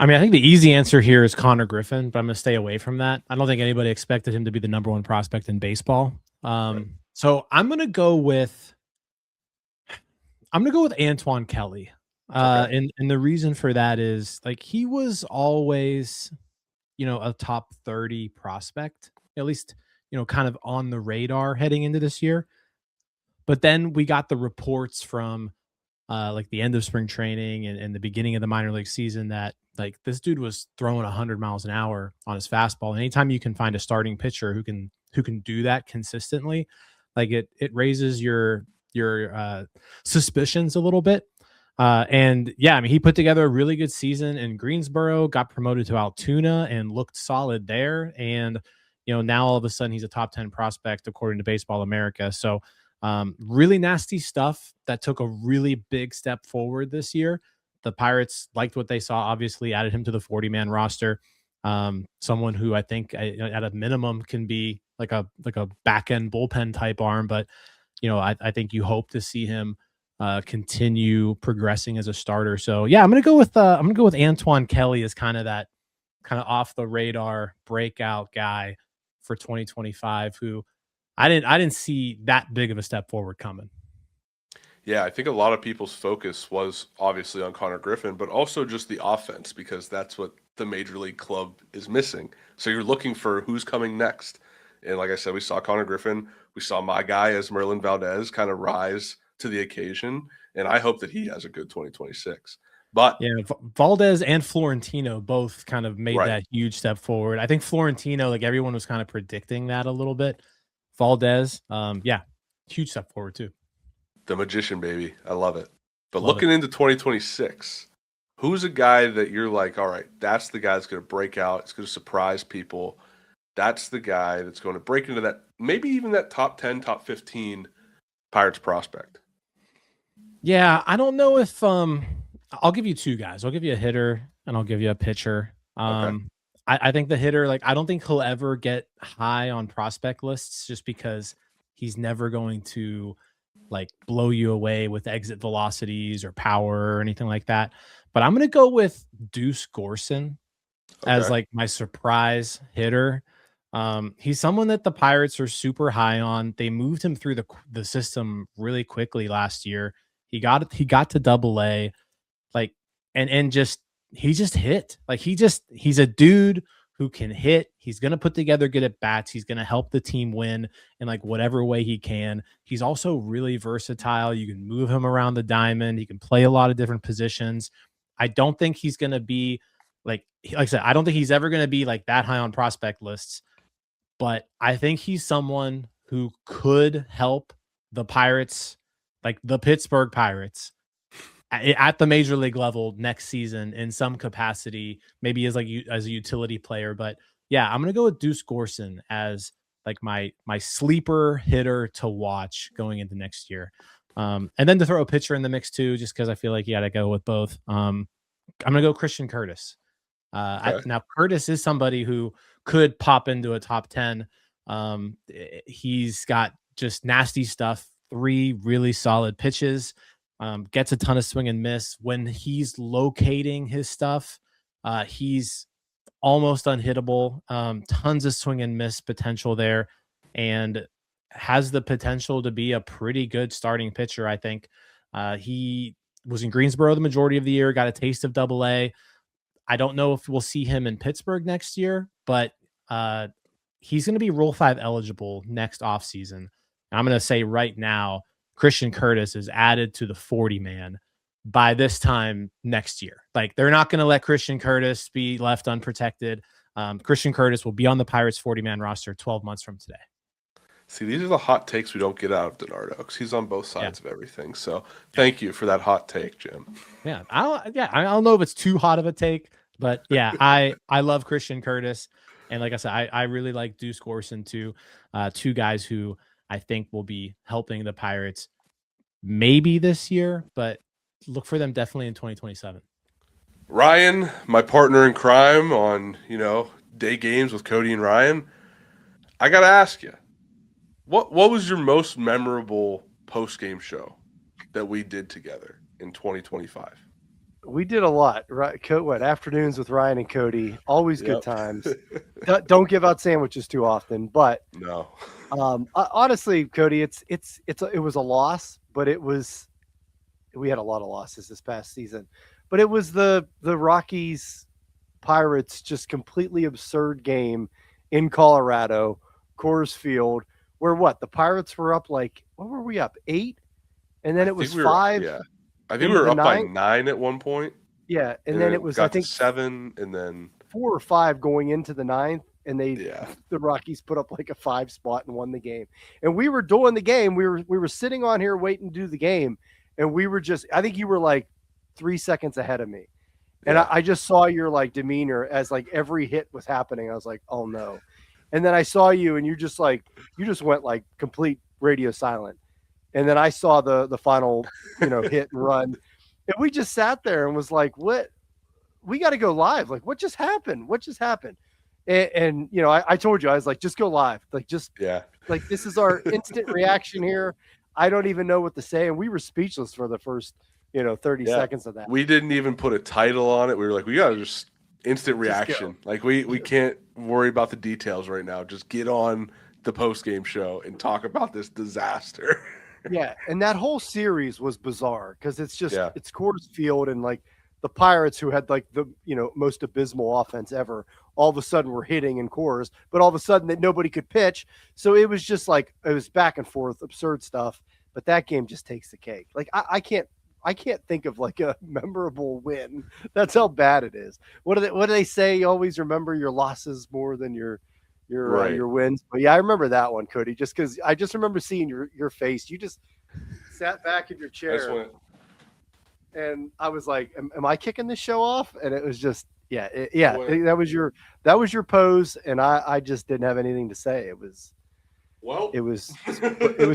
I mean, I think the easy answer here is Connor Griffin, but I'm going to stay away from that. I don't think anybody expected him to be the number 1 prospect in baseball. Right. So I'm going to go with Antoine Kelly. Okay. And the reason for that is like he was always, a top 30 prospect, at least, kind of on the radar heading into this year. But then we got the reports from like the end of spring training and the beginning of the minor league season that like this dude was throwing 100 miles an hour on his fastball. And anytime you can find a starting pitcher who can do that consistently, like it raises your suspicions a little bit. And yeah, I mean, he put together a really good season in Greensboro, got promoted to Altoona and looked solid there. And, now all of a sudden he's a top 10 prospect according to Baseball America. So really nasty stuff that took a really big step forward this year. The Pirates liked what they saw, obviously added him to the 40-man roster. Someone who I think at a minimum can be like a back end bullpen type arm, but I think you hope to see him continue progressing as a starter. So yeah, I'm gonna go with Antoine Kelly as kind of off the radar breakout guy for 2025, who I didn't see that big of a step forward coming. Yeah, I think a lot of people's focus was obviously on Connor Griffin, but also just the offense because that's what the major league club is missing. So you're looking for who's coming next. And like I said, we saw Connor Griffin. We saw my guy as Merlin Valdez kind of rise to the occasion. And I hope that he has a good 2026. But yeah, Valdez and Florentino both kind of made Right. that huge step forward. I think Florentino, like everyone was kind of predicting that a little bit. Valdez, yeah, huge step forward too. The magician, baby. I love it. But Love looking it. into 2026, who's a guy that you're like, all right, that's the guy that's going to break out. It's going to surprise people. That's the guy that's going to break into that, maybe even that top 10, top 15 Pirates prospect. Yeah, I don't know if I'll give you 2 guys. I'll give you a hitter and I'll give you a pitcher. Okay. I think the hitter, like I don't think he'll ever get high on prospect lists just because he's never going to like blow you away with exit velocities or power or anything like that. But I'm going to go with Deuce Gorson as Okay. like my surprise hitter. He's someone that the Pirates are super high on. They moved him through the system really quickly last year. He got to Double-A, like and he just hit. Like he's a dude who can hit. He's going to put together good at bats. He's going to help the team win in like whatever way he can. He's also really versatile. You can move him around the diamond. He can play a lot of different positions. I don't think he's going to be like I said, I don't think he's ever going to be like that high on prospect lists, but I think he's someone who could help the Pirates, like the Pittsburgh Pirates, at the major league level next season in some capacity, maybe as as a utility player. But yeah, I'm gonna go with Deuce Gorson as like my sleeper hitter to watch going into next year. And then to throw a pitcher in the mix too, just because I feel like you got to go with both. I'm gonna go Christian Curtis. Okay. Now Curtis is somebody who could pop into a top 10. He's got just nasty stuff, 3 really solid pitches, gets a ton of swing and miss. When he's locating his stuff, he's almost unhittable. Tons of swing and miss potential there, and has the potential to be a pretty good starting pitcher, I think. He was in Greensboro the majority of the year, got a taste of Double-A. I don't know if we'll see him in Pittsburgh next year, but he's going to be Rule 5 eligible next offseason. I'm going to say right now, Christian Curtis is added to the 40-man by this time next year. Like, they're not going to let Christian Curtis be left unprotected. Christian Curtis will be on the Pirates 40-man roster 12 months from today. See, these are the hot takes we don't get out of DiNardo because he's on both sides of everything. So thank you for that hot take, Jim. Yeah, I don't know if it's too hot of a take, but yeah, I love Christian Curtis, and like I said, I really like Deuce Gorson too. 2 guys who I think will be helping the Pirates maybe this year, but look for them definitely in 2027. Ryan, my partner in crime on day games with Cody and Ryan, I gotta ask you. What was your most memorable post-game show that we did together in 2025? We did a lot, right? What afternoons with Ryan and Cody? Always good times. Don't give out sandwiches too often, but no. Honestly, Cody, it was a loss, but we had a lot of losses this past season, but it was the Rockies Pirates just completely absurd game in Colorado, Coors Field. Where the Pirates were up what were we up 8, and then it was 5. I think we were up by 9 at one point. Yeah, and then it was I think 7, and then 4 or 5 going into the 9th, and the Rockies put up like a 5 spot and won the game. And we were doing the game. We were sitting on here waiting to do the game, and we were I think you were like 3 seconds ahead of me, and I just saw your demeanor as every hit was happening. I was like, oh no. And then I saw you, and you just went complete radio silent. And then I saw the final, hit and run, and we just sat there and was like, "What? We got to go live! What just happened? What just happened?" And I told you, I was like, "Just go live! This is our instant reaction here. I don't even know what to say." And we were speechless for the first, 30 seconds of that. We didn't even put a title on it. We were like, we got to just instant reaction. We can't worry about the details right now. Just get on the post-game show and talk about this disaster. Yeah, and that whole series was bizarre because it's just it's Coors Field, and the Pirates, who had the most abysmal offense ever, all of a sudden were hitting in Coors, but all of a sudden that nobody could pitch. So it was just it was back and forth, absurd stuff. But that game just takes the cake. I can't think of a memorable win. That's how bad it is. What do they say? You always remember your losses more than your wins. But yeah, I remember that one, Cody, just because I just remember seeing your face. You just sat back in your chair, and I was like, am I kicking this show off? And it was just that was your pose, and I just didn't have anything to say. It was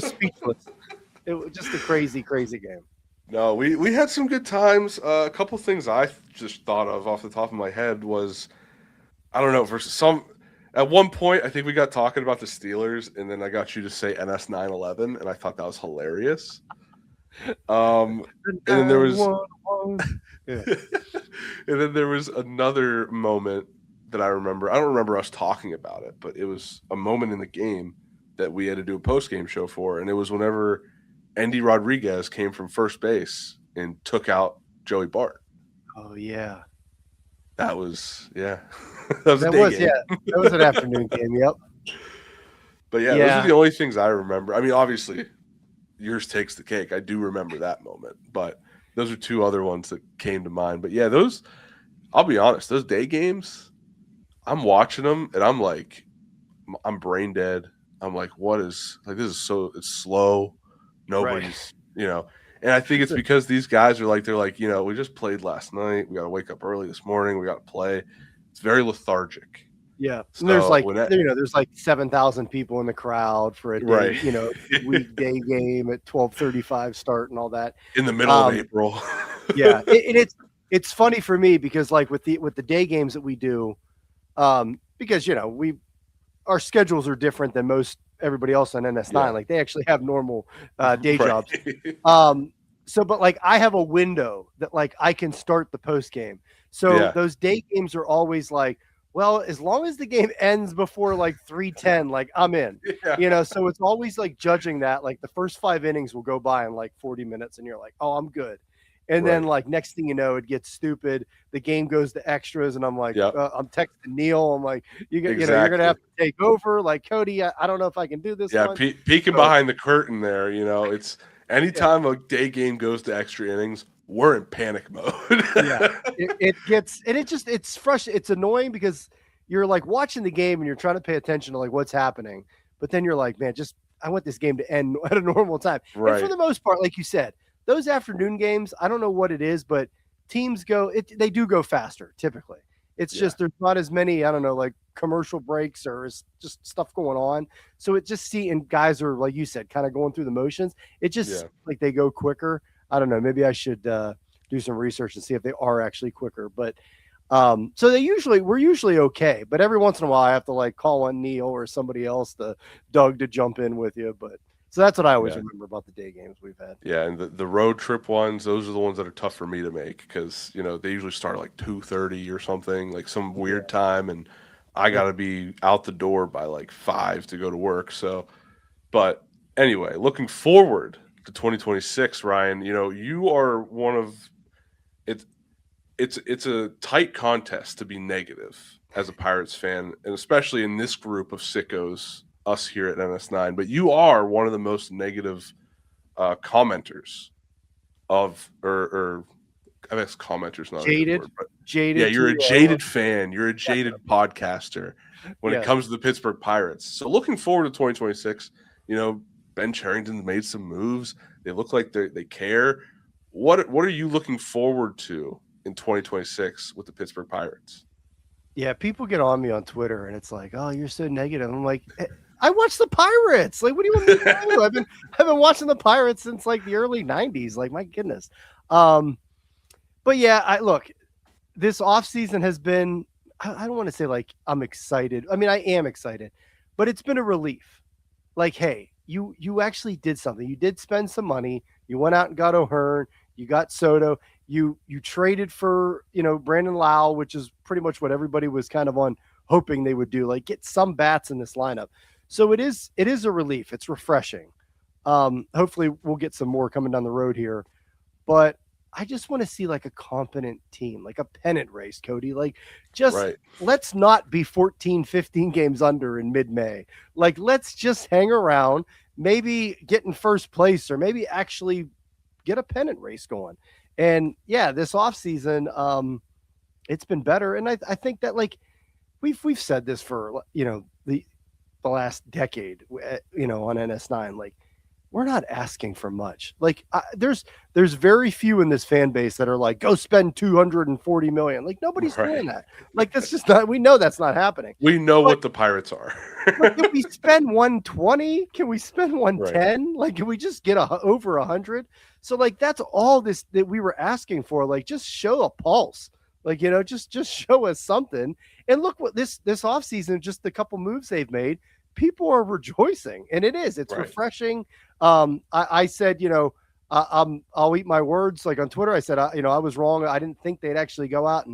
speechless. It was just a crazy game. No, we had some good times. A couple things I just thought of off the top of my head was, I don't know, at one point I think we got talking about the Steelers, and then I got you to say NS 911, and I thought that was hilarious. And then there was and then there was another moment that I remember. I don't remember us talking about it, but it was a moment in the game that we had to do a post-game show for, and it was whenever Andy Rodriguez came from first base and took out Joey Bart. Oh yeah, that was that was an afternoon game. Yep. But those are the only things I remember. I mean, obviously, yours takes the cake. I do remember that moment, but those are 2 other ones that came to mind. But yeah, I'll be honest, those day games, I'm watching them and I'm like, I'm brain dead. I'm like, what is this is it's slow. Nobody's, And I think it's because these guys are like, they're like, we just played last night. We got to wake up early this morning. We got to play. It's very lethargic. Yeah. So And there's like, when there's like 7,000 people in the crowd for a day, Right. weekday game at 12:35 start and all that. in the middle of April. Yeah. It's funny for me because like with the day games that we do, because our schedules are different than most everybody else on NS9. Yeah. Like they actually have normal day Right. jobs. But like I have a window that like I can start the post game. So those day games are always like, well, as long as the game ends before like 3:10, like I'm in. Yeah. So it's always like judging that. Like the first 5 innings will go by in like 40 minutes, and you're like, oh, I'm good. And then like next thing you know, it gets stupid. The game goes to extras, and I'm like, I'm texting Neil. I'm like, you're gonna have to take over. Like Cody, I don't know if I can do this. Yeah, one. peeking behind the curtain there. It's anytime a day game goes to extra innings, we're in panic mode. It's frustrating. It's annoying because you're like watching the game and you're trying to pay attention to like what's happening, but then you're like, man, I want this game to end at a normal time. Right. And for the most part, like you said, those afternoon games, I don't know what it is, but teams they do go faster typically. It's just there's not as many, I don't know, like commercial breaks or just stuff going on. So it just and guys are, like you said, kind of going through the motions. It just like they go quicker. I don't know. Maybe I should do some research and see if they are actually quicker. But so we're usually okay. But every once in a while, I have to like call on Neil or somebody else, Doug, to jump in with you. But so that's what I always remember about the day games we've had. Yeah, and the road trip ones, those are the ones that are tough for me to make because they usually start like 2:30 or something, like some weird time, and I got to be out the door by like 5 to go to work. So, but anyway, looking forward to 2026, Ryan, you are one of it's a tight contest to be negative as a Pirates fan, and especially in this group of sickos, us here at NS9. But you are one of the most negative commenters or I guess commenters not jaded, a good word, but jaded. Yeah, you're a jaded fan. You're a jaded podcaster when it comes to the Pittsburgh Pirates. So looking forward to 2026, Ben Cherington's made some moves. They look like they care. What are you looking forward to in 2026 with the Pittsburgh Pirates? Yeah, people get on me on Twitter, and it's like, "Oh, you're so negative." I'm like, I watch the Pirates. Like, what do you want me to do? I've been watching the Pirates since like the early '90s. Like, my goodness. But yeah, look, this offseason has been. I don't want to say like I'm excited. I mean, I am excited, but it's been a relief. Like, hey, you actually did something. You did spend some money. You went out and got O'Hearn. You got Soto. You traded for Brandon Lau, which is pretty much what everybody was kind of on hoping they would do. Like get some bats in this lineup. So it is a relief. It's refreshing. Hopefully we'll get some more coming down the road here, but I just want to see like a competent team, like a pennant race, Cody. Like just let's not be 14, 15 games under in mid-May. Like let's just hang around, maybe get in first place or maybe actually get a pennant race going. And yeah, this offseason, it's been better. And I think that like we've said this for, the last decade, on NS9, like we're not asking for much. Like there's very few in this fan base that are like, go spend $240 million. Like nobody's doing that. Like that's just not, we know that's not happening. We know what the Pirates are. Can we spend 120? Can we spend 110? Like, can we just get over 100? So like, that's all that we were asking for. Like, just show a pulse. Like, just show us something. And look what this offseason, just the couple moves they've made, people are rejoicing, and it's refreshing. I said, I'll eat my words. Like on Twitter, I said, I was wrong. I didn't think they'd actually go out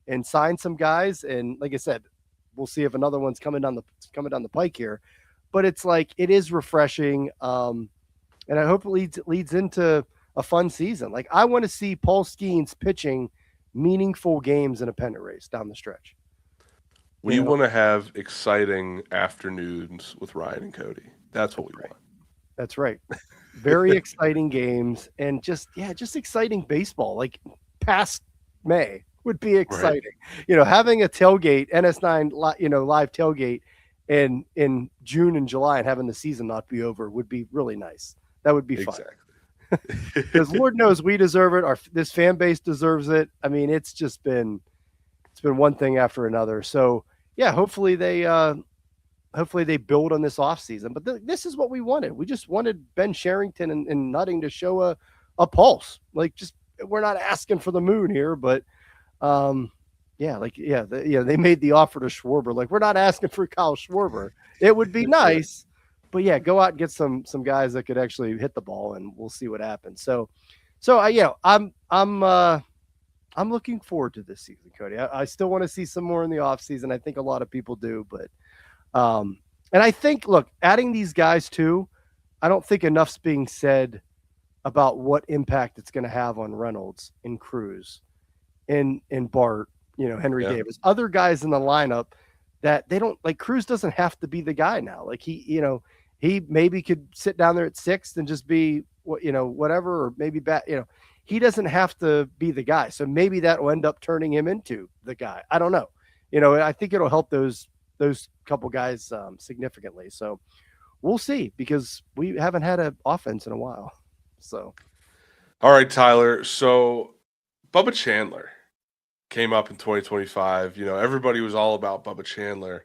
and sign some guys. And like I said, we'll see if another one's coming down the pike here. But it's like it is refreshing, and I hope it leads into a fun season. Like I want to see Paul Skeens pitching meaningful games in a pennant race down the stretch. We want to have exciting afternoons with Ryan and Cody. That's what we want. That's right. Very exciting games and just exciting baseball. Like past May would be exciting. Right. Having a tailgate, NS9, live tailgate in June and July and having the season not be over would be really nice. That would be fun. because Lord knows we deserve it. This fan base deserves it. I mean, it's been one thing after another. So yeah, hopefully they build on this offseason. But this is what we wanted. We just wanted Ben Sherrington and Nutting to show a pulse. Like, just, we're not asking for the moon here, but they made the offer to Schwarber. Like, we're not asking for Kyle Schwarber. It would be nice, but yeah, go out and get some guys that could actually hit the ball, and we'll see what happens. So I'm looking forward to this season, Cody. I still want to see some more in the offseason. I think a lot of people do, but and I think, look, adding these guys too, I don't think enough's being said about what impact it's going to have on Reynolds and Cruz and Bart, Henry Davis, other guys in the lineup that they don't like. Cruz doesn't have to be the guy now. Like, he maybe could sit down there at sixth and just be whatever, or maybe he doesn't have to be the guy. So maybe that will end up turning him into the guy. I don't know. I think it'll help those couple guys significantly. So we'll see, because we haven't had an offense in a while. So, all right, Tyler. So Bubba Chandler came up in 2025. Everybody was all about Bubba Chandler.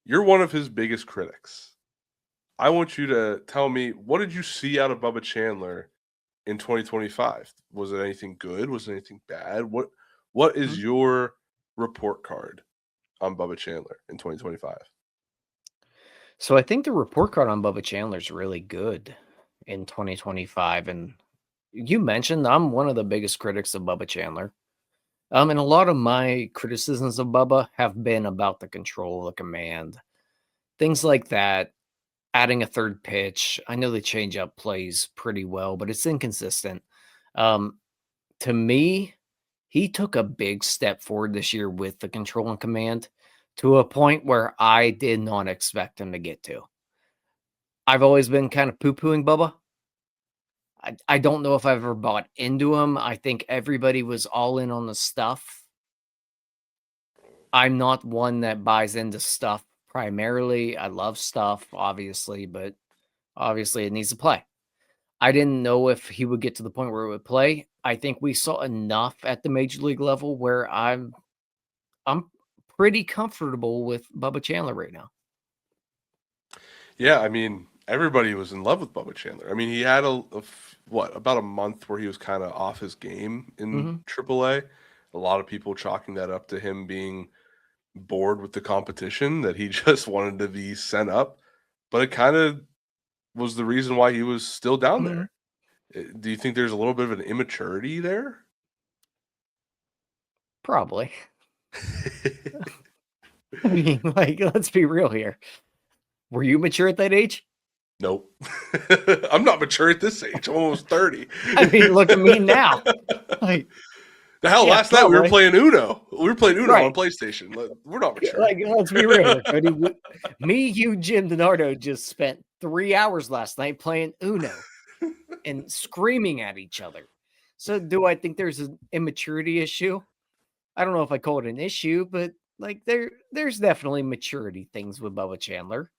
You're one of his biggest critics. I want you to tell me, what did you see out of Bubba Chandler in 2025? Was it anything good? Was it anything bad? What is your report card on Bubba Chandler in 2025? So I think the report card on Bubba Chandler is really good in 2025. And you mentioned I'm one of the biggest critics of Bubba Chandler. And a lot of my criticisms of Bubba have been about the control, the command, things like that. Adding a third pitch. I know the changeup plays pretty well, but it's inconsistent. To me, he took a big step forward this year with the control and command to a point where I did not expect him to get to. I've always been kind of poo-pooing Bubba. I don't know if I've ever bought into him. I think everybody was all in on the stuff. I'm not one that buys into stuff primarily. I love stuff, obviously, but obviously it needs to play. I didn't know if he would get to the point where it would play. I think we saw enough at the major league level where I'm pretty comfortable with Bubba Chandler right now. Yeah, I mean, everybody was in love with Bubba Chandler. I mean, he had about a month where he was kind of off his game in AAA. A lot of people chalking that up to him being bored with the competition, that he just wanted to be sent up. But it kind of was the reason why he was still down there. Do you think there's a little bit of an immaturity there? Probably. I mean, let's be real here. Were you mature at that age? Nope. I'm not mature at this age. I'm almost 30. I mean, look at me now. The hell, last night we were playing Uno. We were playing Uno on PlayStation. We're not mature. Let's be real. Me, you, Jim, DiNardo just spent 3 hours last night playing Uno and screaming at each other. So do I think there's an immaturity issue? I don't know if I call it an issue, but there's definitely maturity things with Bubba Chandler.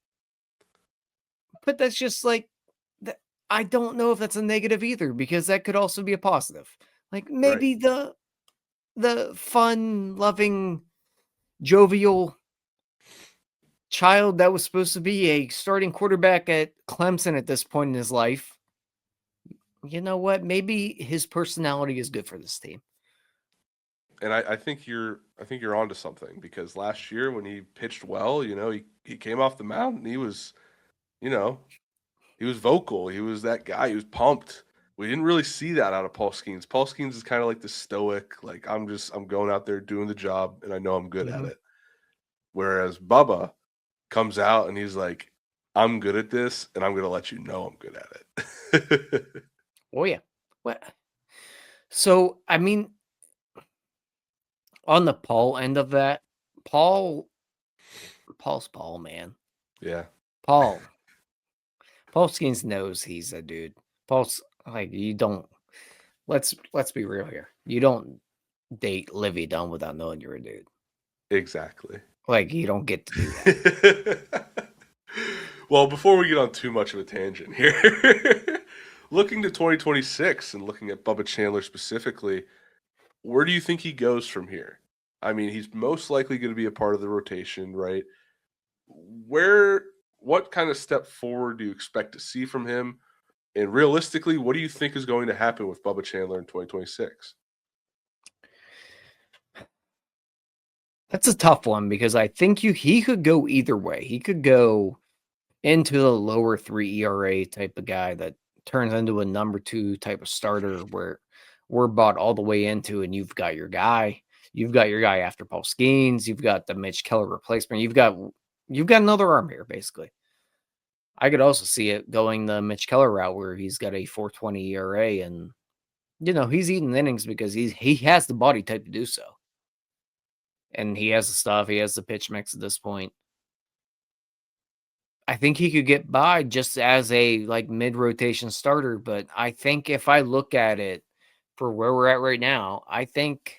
But that's just I don't know if that's a negative either, because that could also be a positive. Maybe the fun, loving, jovial child that was supposed to be a starting quarterback at Clemson at this point in his life, you know what? Maybe his personality is good for this team. And I think you're onto something, because last year when he pitched well, he came off the mound and he was vocal. He was that guy. He was pumped. We didn't really see that out of Paul Skeens. Paul Skeens is kind of like the stoic, I'm going out there doing the job and I know I'm good at it. Whereas Bubba comes out and he's like, I'm good at this and I'm going to let you know I'm good at it. Oh yeah. What? So, I mean, on the Paul end of that, Paul's Paul, man. Yeah. Paul Skeens knows he's a dude. Paul's you don't, let's be real here. You don't date Livy Dunn without knowing you're a dude. Exactly. You don't get to do that. Well, before we get on too much of a tangent here, looking to 2026 and looking at Bubba Chandler specifically, where do you think he goes from here? I mean, he's most likely going to be a part of the rotation, right? What kind of step forward do you expect to see from him? And realistically, what do you think is going to happen with Bubba Chandler in 2026? That's a tough one because I think he could go either way. He could go into the lower 3 ERA type of guy that turns into a number 2 type of starter where we're bought all the way into, and you've got your guy. You've got your guy after Paul Skeens. You've got the Mitch Keller replacement. You've got another arm here, basically. I could also see it going the Mitch Keller route where he's got a 4.20 ERA and, he's eating innings because he has the body type to do so. And he has the stuff. He has the pitch mix at this point. I think he could get by just as a mid-rotation starter. But I think if I look at it for where we're at right now, I think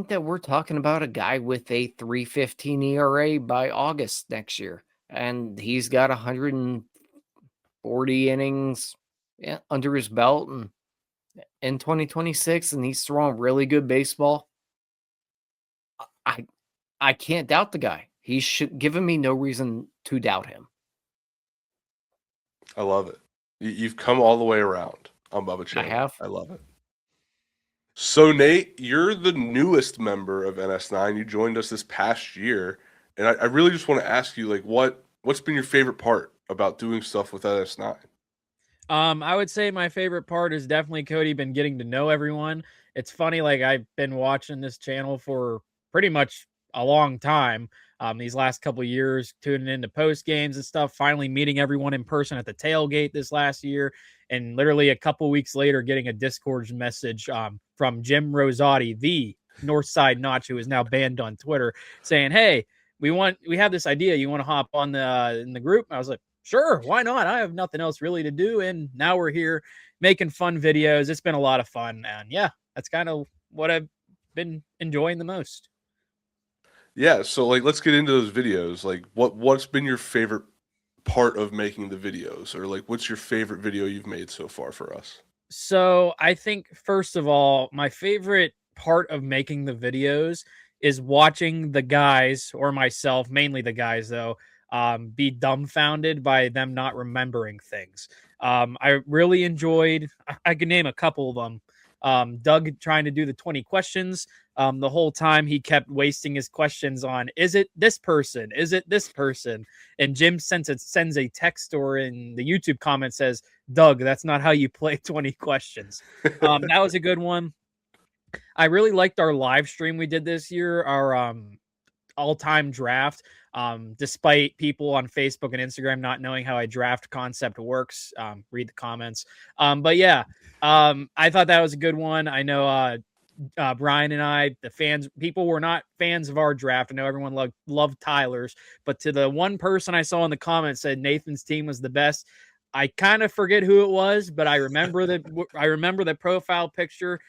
that we're talking about a guy with a 3.15 ERA by August next year. And he's got 140 innings under his belt and in 2026, and he's throwing really good baseball. I can't doubt the guy. He should given me no reason to doubt him. I love it. You've come all the way around on Bubba Chandler. I have. I love it. So, Nate, you're the newest member of NS9. You joined us this past year, and I really just want to ask you, what's been your favorite part about doing stuff with NS9? I would say my favorite part is definitely Cody been getting to know everyone. It's funny, I've been watching this channel for pretty much a long time. These last couple of years, tuning into post games and stuff, finally meeting everyone in person at the tailgate this last year. And literally a couple weeks later, getting a Discord message from Jim Rosati, the Northside Notch, who is now banned on Twitter, saying, "Hey, we have this idea. You want to hop on in the group?" And I was like, "Sure, why not? I have nothing else really to do." And now we're here making fun videos. It's been a lot of fun. And yeah, that's kind of what I've been enjoying the most. Yeah, so let's get into those videos. What's been your favorite part of making the videos, or what's your favorite video you've made so far for us? So I think first of all, my favorite part of making the videos is watching the guys, or myself, mainly the guys though, be dumbfounded by them not remembering things. I really enjoyed, I can name a couple of them. Doug trying to do the 20 questions. The whole time he kept wasting his questions on, is it this person? Is it this person? And Jim sends a text or in the YouTube comment says, "Doug, that's not how you play 20 questions." That was a good one. I really liked our live stream we did this year, our all-time draft. Despite people on Facebook and Instagram not knowing how a draft concept works, read the comments. But yeah, I thought that was a good one. I know Brian and I, people were not fans of our draft. I know everyone loved Tyler's, but to the one person I saw in the comments said Nathan's team was the best. I kind of forget who it was, but I remember the profile picture.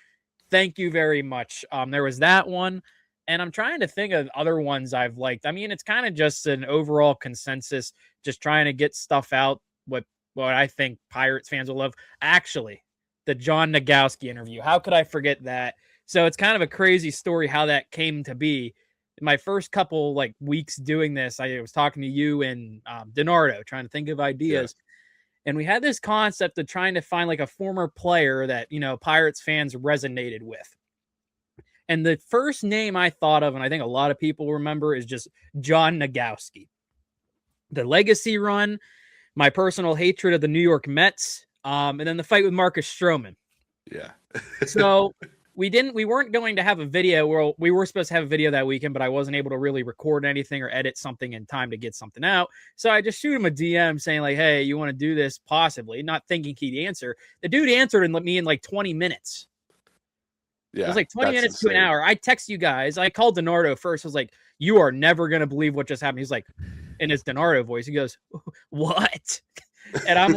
Thank you very much. There was that one. And I'm trying to think of other ones I've liked. I mean, it's kind of just an overall consensus, just trying to get stuff out, what I think Pirates fans will love. Actually, the John Nagowski interview. How could I forget that? So it's kind of a crazy story how that came to be. In my first couple weeks doing this, I was talking to you and DiNardo, trying to think of ideas. Yeah. And we had this concept of trying to find a former player that, Pirates fans resonated with. And the first name I thought of, and I think a lot of people remember, is just John Nagowski. The legacy run, my personal hatred of the New York Mets, and then the fight with Marcus Stroman. Yeah. So we weren't going to have a video. Where we were supposed to have a video that weekend, but I wasn't able to really record anything or edit something in time to get something out. So I just shoot him a DM saying "Hey, you want to do this?" Possibly, not thinking he'd answer. The dude answered me in 20 minutes. Yeah, it was 20 minutes insane. To an hour. I text you guys. I called DiNardo first. I was like, "You are never going to believe what just happened." He's like, in his DiNardo voice, he goes, "What?" And I'm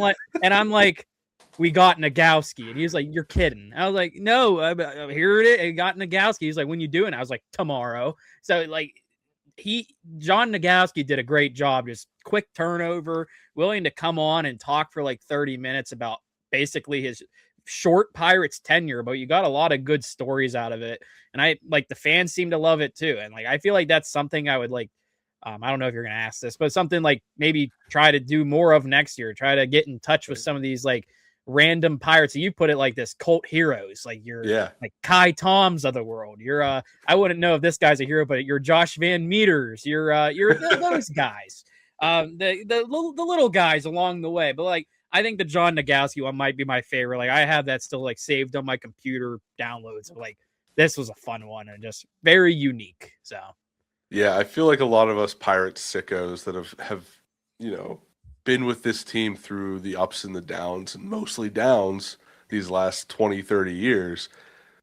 like, "We got Nagowski." And he's like, "You're kidding." I was like, "No, here it is. I got Nagowski." He's like, "When you doing?" I was like, "Tomorrow." So John Nagowski did a great job, just quick turnover, willing to come on and talk for like 30 minutes about basically his short Pirates tenure, but you got a lot of good stories out of it. And I like the fans seem to love it too. And like I feel like that's something I would like. I don't know if you're gonna ask this, but something like maybe try to do more of next year. Try to get in touch with some of these like random Pirates. You put it like this, cult heroes, like you're like Kai Toms of the world. You're I wouldn't know if this guy's a hero, but you're Josh Van Meters. You're those guys. The little guys along the way. But like I think the John Nagowski one might be my favorite. Like I have that still like saved on my computer downloads. But, like this was a fun one and just very unique. So yeah, I feel like a lot of us Pirates sickos that have been with this team through the ups and the downs, and mostly downs these last 20, 30 years,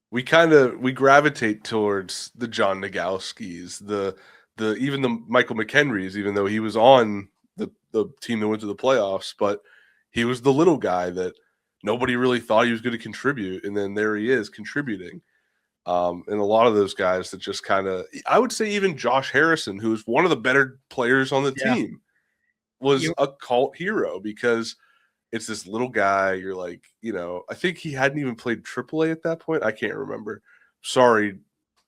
we gravitate towards the John Nagowskis, even the Michael McHenrys, even though he was on the team that went to the playoffs, but he was the little guy that nobody really thought he was going to contribute, and then there he is contributing. And a lot of those guys that just kind of, I would say even Josh Harrison, who's one of the better players on the team, was a cult hero because it's this little guy. You're like, I think he hadn't even played AAA at that point. I can't remember. Sorry,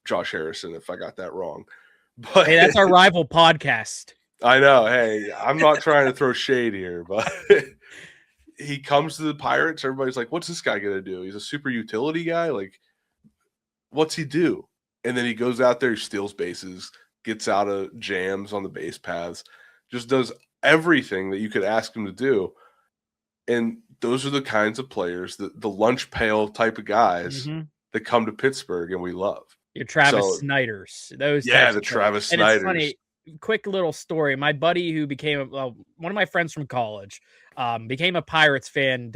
Josh Harrison, if I got that wrong. But hey, that's our rival podcast. I know. Hey, I'm not trying to throw shade here, but he comes to the Pirates. Everybody's like, what's this guy going to do? He's a super utility guy. Like, what's he do? And then he goes out there, steals bases, gets out of jams on the base paths, just does everything that you could ask him to do. And those are the kinds of players, the lunch pail type of guys that come to Pittsburgh and we love. Your Travis Snyders. Those the Travis Snyders. It's funny, quick little story. My buddy who became one of my friends from college became a Pirates fan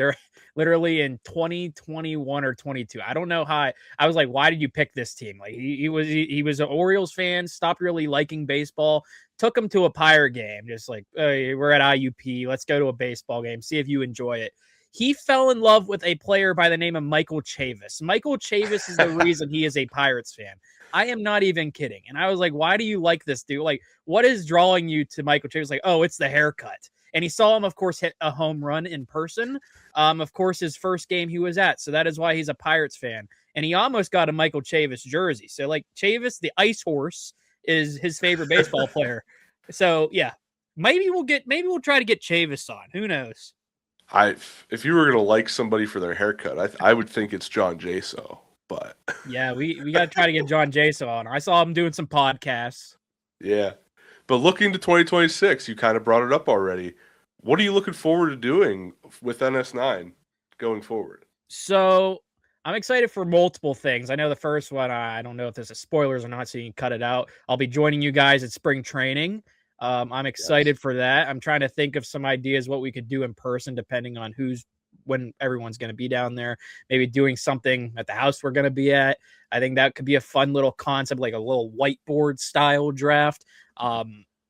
literally in 2021 or 22. I don't know how I was like, why did you pick this team? Like he was an Orioles fan, stopped really liking baseball, took him to a Pirate game, just like, hey, we're at IUP, let's go to a baseball game, see if you enjoy it. He fell in love with a player by the name of Michael Chavis. Michael Chavis is the reason he is a Pirates fan. I am not even kidding. And I was like, why do you like this dude? Like, what is drawing you to Michael Chavis? Like, oh, it's the haircut. And he saw him, of course, hit a home run in person. Of course, his first game he was at. So that is why he's a Pirates fan. And he almost got a Michael Chavis jersey. So, like, Chavis, the ice horse, is his favorite baseball player. So, yeah, maybe we'll try to get Chavis on. Who knows? If you were going to like somebody for their haircut, I would think it's John Jaso. But yeah, we got to try to get John Jaso on. I saw him doing some podcasts. Yeah. But looking to 2026, you kind of brought it up already. What are you looking forward to doing with NS9 going forward? So I'm excited for multiple things. I know the first one, I don't know if this is spoilers or not, so you can cut it out. I'll be joining you guys at spring training. I'm excited for that. I'm trying to think of some ideas what we could do in person, depending on when everyone's going to be down there. Maybe doing something at the house we're going to be at. I think that could be a fun little concept, like a little whiteboard style draft.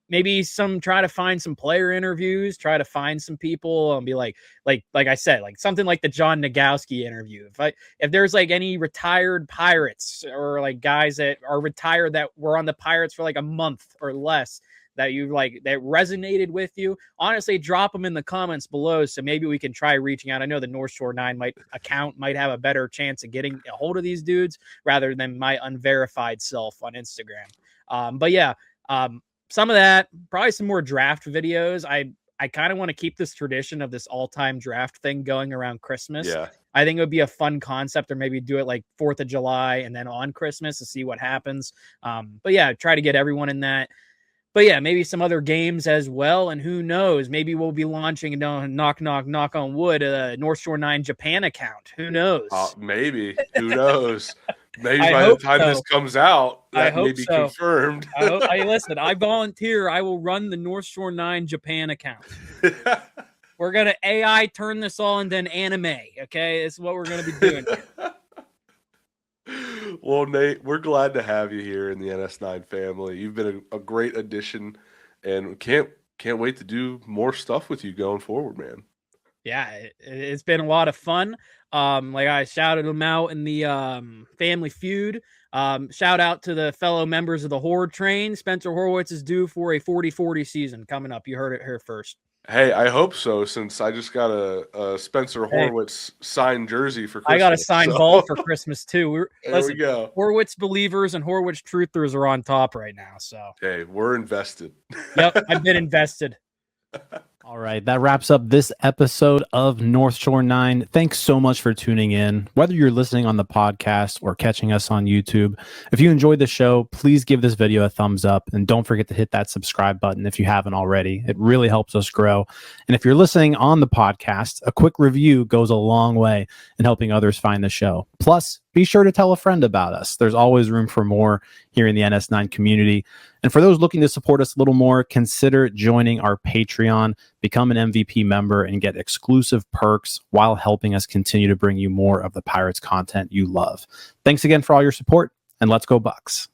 Maybe try to find some player interviews, try to find some people and be like I said, like something like the John Nagowski interview. If there's like any retired Pirates or like guys that are retired that were on the Pirates for like a month or less that you like, that resonated with you, honestly, drop them in the comments below. So maybe we can try reaching out. I know the North Shore 9 might have a better chance of getting a hold of these dudes rather than my unverified self on Instagram. But yeah, some of that, probably some more draft videos. I kind of want to keep this tradition of this all-time draft thing going around Christmas. Yeah. I think it would be a fun concept, or maybe do it like 4th of July and then on Christmas to see what happens. But yeah, try to get everyone in that. But yeah, maybe some other games as well. And who knows, maybe we'll be launching, knock on wood, a North Shore 9 Japan account. Who knows? Maybe. Who knows? Maybe by the time this comes out, that may be confirmed. Listen, I volunteer. I will run the North Shore 9 Japan account. We're going to AI turn this all into an anime, okay? This is what we're going to be doing here. Well, Nate, we're glad to have you here in the NS9 family. You've been a great addition, and can't wait to do more stuff with you going forward, man. Yeah, it's been a lot of fun. Like I shouted them out in the Family Feud. Shout out to the fellow members of the Horde Train. Spencer Horwitz is due for a 40-40 season coming up. You heard it here first. Hey, I hope so, since I just got a Spencer Horwitz signed jersey for Christmas. I got a signed ball for Christmas too. There we go. Horwitz believers and Horwitz truthers are on top right now. So hey, we're invested. Yep, I've been invested. All right, that wraps up this episode of North Shore 9. Thanks so much for tuning in. Whether you're listening on the podcast or catching us on YouTube, if you enjoyed the show, please give this video a thumbs up and don't forget to hit that subscribe button if you haven't already. It really helps us grow. And if you're listening on the podcast, a quick review goes a long way in helping others find the show. Plus, be sure to tell a friend about us. There's always room for more here in the NS9 community. And for those looking to support us a little more, consider joining our Patreon, become an MVP member, and get exclusive perks while helping us continue to bring you more of the Pirates content you love. Thanks again for all your support, and let's go Bucks.